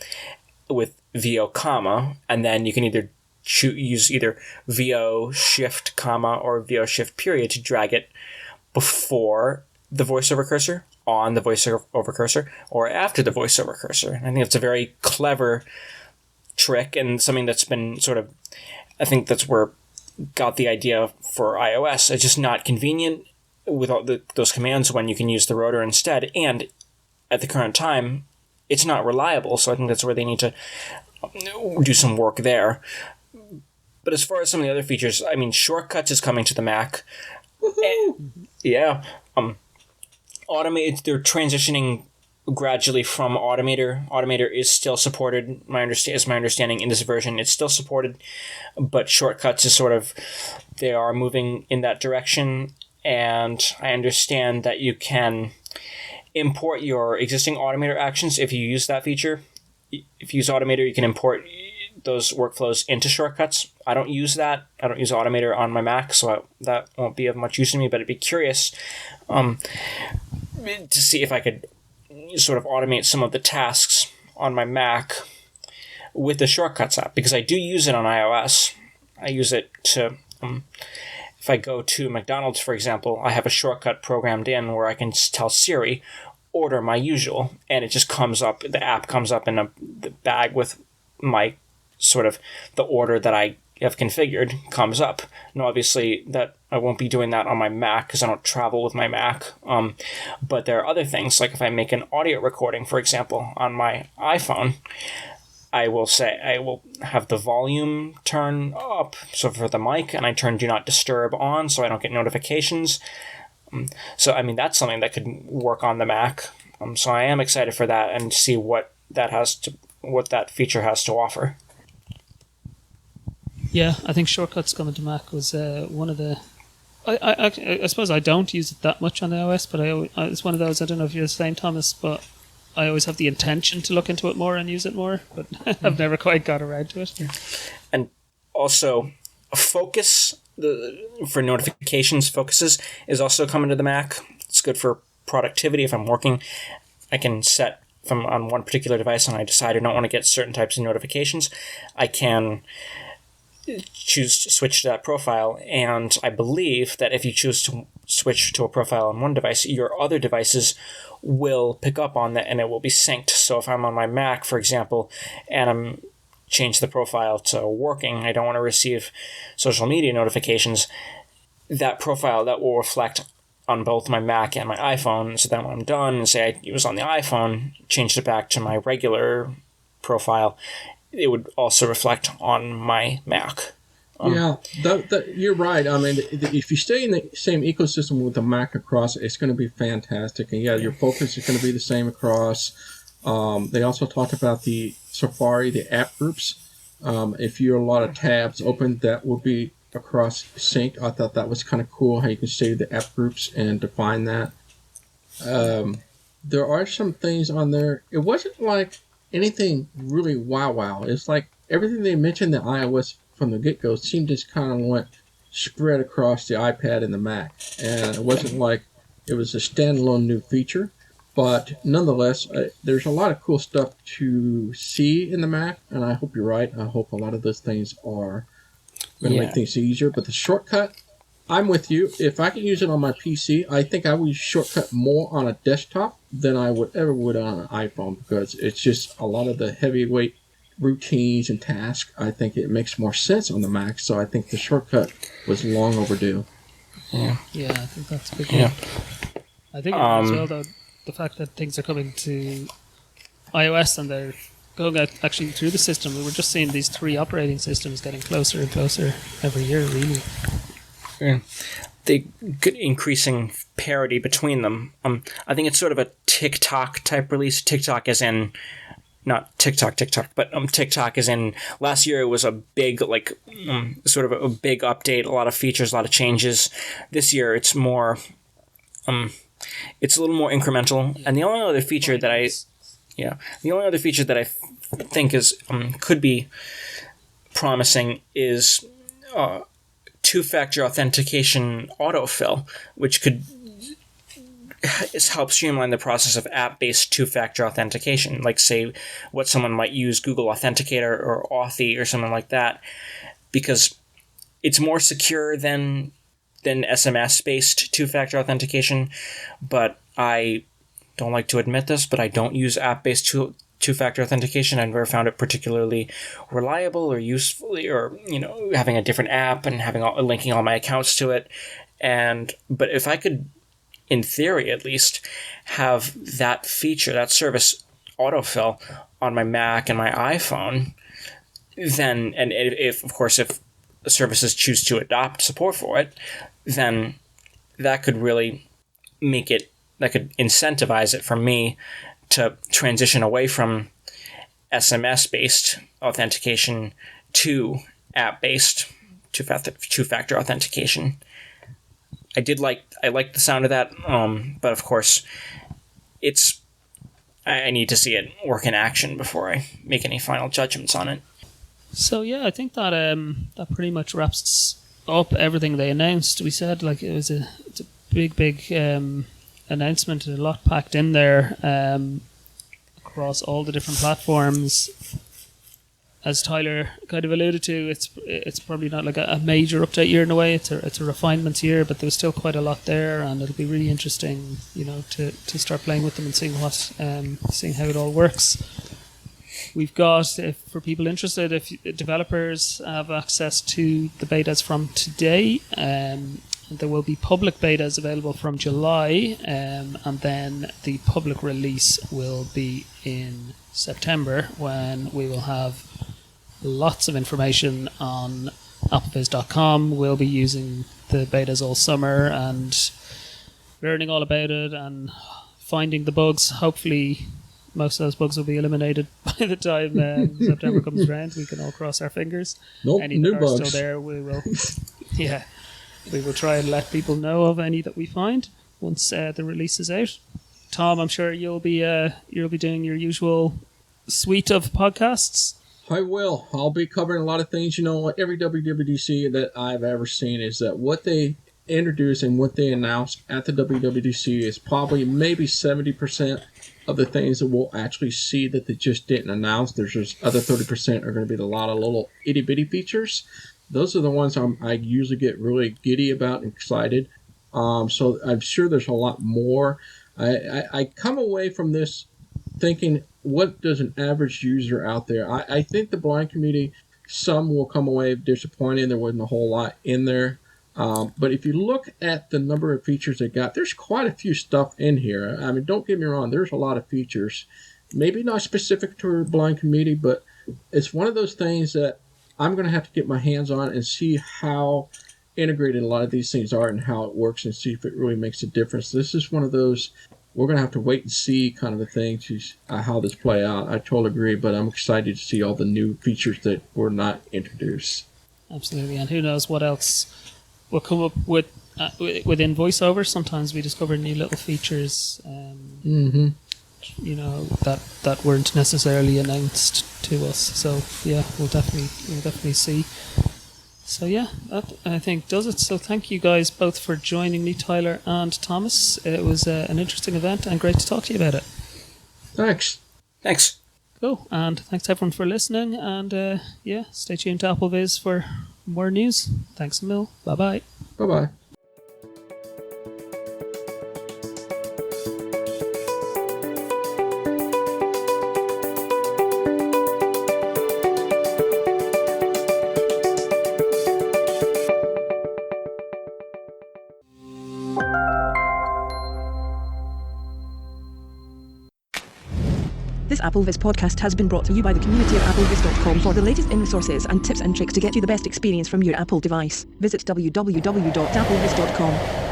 with VO comma, and then you can use either VO shift comma or VO shift period to drag it before the VoiceOver cursor, on the VoiceOver cursor, or after the VoiceOver cursor. I think it's a very clever trick and something that's been I think that's where got the idea for iOS. It's just not convenient with all those commands when you can use the rotor instead, and at the current time, it's not reliable, so I think that's where they need to do some work there. But as far as some of the other features, Shortcuts is coming to the Mac. Yeah. They're transitioning gradually from Automator. Automator is still supported, is my understanding in this version. It's still supported, but Shortcuts is they are moving in that direction, and I understand that you can import your existing Automator actions if you use that feature. If you use Automator, you can import those workflows into Shortcuts. I don't use that. I don't use Automator on my Mac, so that won't be of much use to me, but I'd be curious to see if I could sort of automate some of the tasks on my Mac with the Shortcuts app, because I do use it on iOS. I use it to... if I go to McDonald's, for example, I have a shortcut programmed in where I can tell Siri, order my usual, and it just comes up, the app comes up in the bag with my the order that I have configured comes up. Now, obviously, that I won't be doing that on my Mac because I don't travel with my Mac, but there are other things, like if I make an audio recording, for example, on my iPhone, I will have the volume turn up, so for the mic, and I turn Do Not Disturb on so I don't get notifications. So, that's something that could work on the Mac. So I am excited for that and see what that feature has to offer. Yeah, I think Shortcuts coming to Mac was one of the... I suppose I don't use it that much on the iOS, but it's one of those, I don't know if you're the same, Thomas, but I always have the intention to look into it more and use it more, but I've never quite got around to it. And also, Focus, for notifications, Focuses, is also coming to the Mac. It's good for productivity. If I'm working, I can set if I'm on one particular device and I decide I don't want to get certain types of notifications, I can choose to switch to that profile. And I believe that if you choose to switch to a profile on one device, your other devices will pick up on that and it will be synced. So if I'm on my Mac, for example, and I'm change the profile to working, I don't want to receive social media notifications, that profile that will reflect on both my Mac and my iPhone. So then when I'm done, and say it was on the iPhone, changed it back to my regular profile, it would also reflect on my Mac. You're right. I mean, if you stay in the same ecosystem with the Mac across, it's going to be fantastic. And your focus is going to be the same across. They also talked about the Safari, the app groups. If you're a lot of tabs open, that will be across sync. I thought that was kind of cool how you can save the app groups and define that. There are some things on there. It wasn't like anything really wow. It's like everything they mentioned in the iOS from the get-go seemed to just kind of went spread across the iPad and the Mac. And it wasn't like it was a standalone new feature. But nonetheless, there's a lot of cool stuff to see in the Mac, and I hope you're right. I hope a lot of those things are going to make things easier. But the shortcut, I'm with you. If I can use it on my PC, I think I would use shortcut more on a desktop than I would ever would on an iPhone, because it's just a lot of the heavyweight routines and tasks. I think it makes more sense on the Mac, so I think the shortcut was long overdue. Yeah, I think that's a big one. I think as well, though, the fact that things are coming to iOS and they're going out actually through the system. We were just seeing these 3 operating systems getting closer and closer every year, really. Yeah. The increasing parity between them. I think it's sort of a TikTok type release. TikTok as in, not TikTok, but TikTok as in, last year it was a big, sort of a big update, a lot of features, a lot of changes. This year it's more, it's a little more incremental. And the only other feature that I think is could be promising is two-factor authentication autofill, which could help streamline the process of app-based two-factor authentication, like, say, what someone might use Google Authenticator or Authy or something like that, because it's more secure than SMS-based two-factor authentication. But I don't like to admit this, but I don't use app-based two-factor authentication. I've never found it particularly reliable or useful, or having a different app and linking all my accounts to it. But if I could, in theory at least, have that feature, that service autofill on my Mac and my iPhone, then, and if services choose to adopt support for it, then that could really that could incentivize it for me to transition away from SMS-based authentication to app-based two-factor authentication. I like the sound of that, but of course, I need to see it work in action before I make any final judgments on it. So yeah, I think that that pretty much wraps up everything they announced. We said it's a big announcement, a lot packed in there across all the different platforms. As Tyler kind of alluded to, it's probably not like a major update year in a way. It's a refinement year, but there's still quite a lot there, and it'll be really interesting, to start playing with them and seeing how it all works. We've got, for people interested, if developers have access to the betas from today, there will be public betas available from July, and then the public release will be in September, when we will have lots of information on AppleVis.com. We'll be using the betas all summer and learning all about it and finding the bugs. Hopefully most of those bugs will be eliminated by the time September comes around. We can all cross our fingers. Nope, any new that bugs. are still there, we will we will try and let people know of any that we find once the release is out. Tom, I'm sure you'll be doing your usual suite of podcasts. I will. I'll be covering a lot of things. Every WWDC that I've ever seen is that what they introduce and what they announce at the WWDC is probably maybe 70% of the things that we'll actually see that they just didn't announce. There's just other 30% are going to be a lot of little itty bitty features. Those are the ones I usually get really giddy about and excited. So I'm sure there's a lot more. I come away from this thinking, what does an average user out there? I think the blind community, some will come away disappointed. There wasn't a whole lot in there. But if you look at the number of features they got, there's quite a few stuff in here. I mean, don't get me wrong, there's a lot of features. Maybe not specific to the blind community, but it's one of those things that I'm going to have to get my hands on and see how integrated a lot of these things are and how it works and see if it really makes a difference. This is one of those, we're going to have to wait and see kind of a thing to how this play out. I totally agree, but I'm excited to see all the new features that were not introduced. Absolutely, and who knows what else will come up within VoiceOver. Sometimes we discover new little features, you know, that weren't necessarily announced to us. So yeah, we'll definitely see. So yeah, that I think does it. So thank you guys both for joining me, Tyler and Thomas. It was an interesting event and great to talk to you about it. Thanks. Cool, and thanks everyone for listening. And yeah, stay tuned to AppleVis for more news. Thanks a mil. Bye bye. Bye bye. This AppleVis podcast has been brought to you by the community of AppleVis.com. For the latest in resources and tips and tricks to get you the best experience from your Apple device, visit www.applevis.com.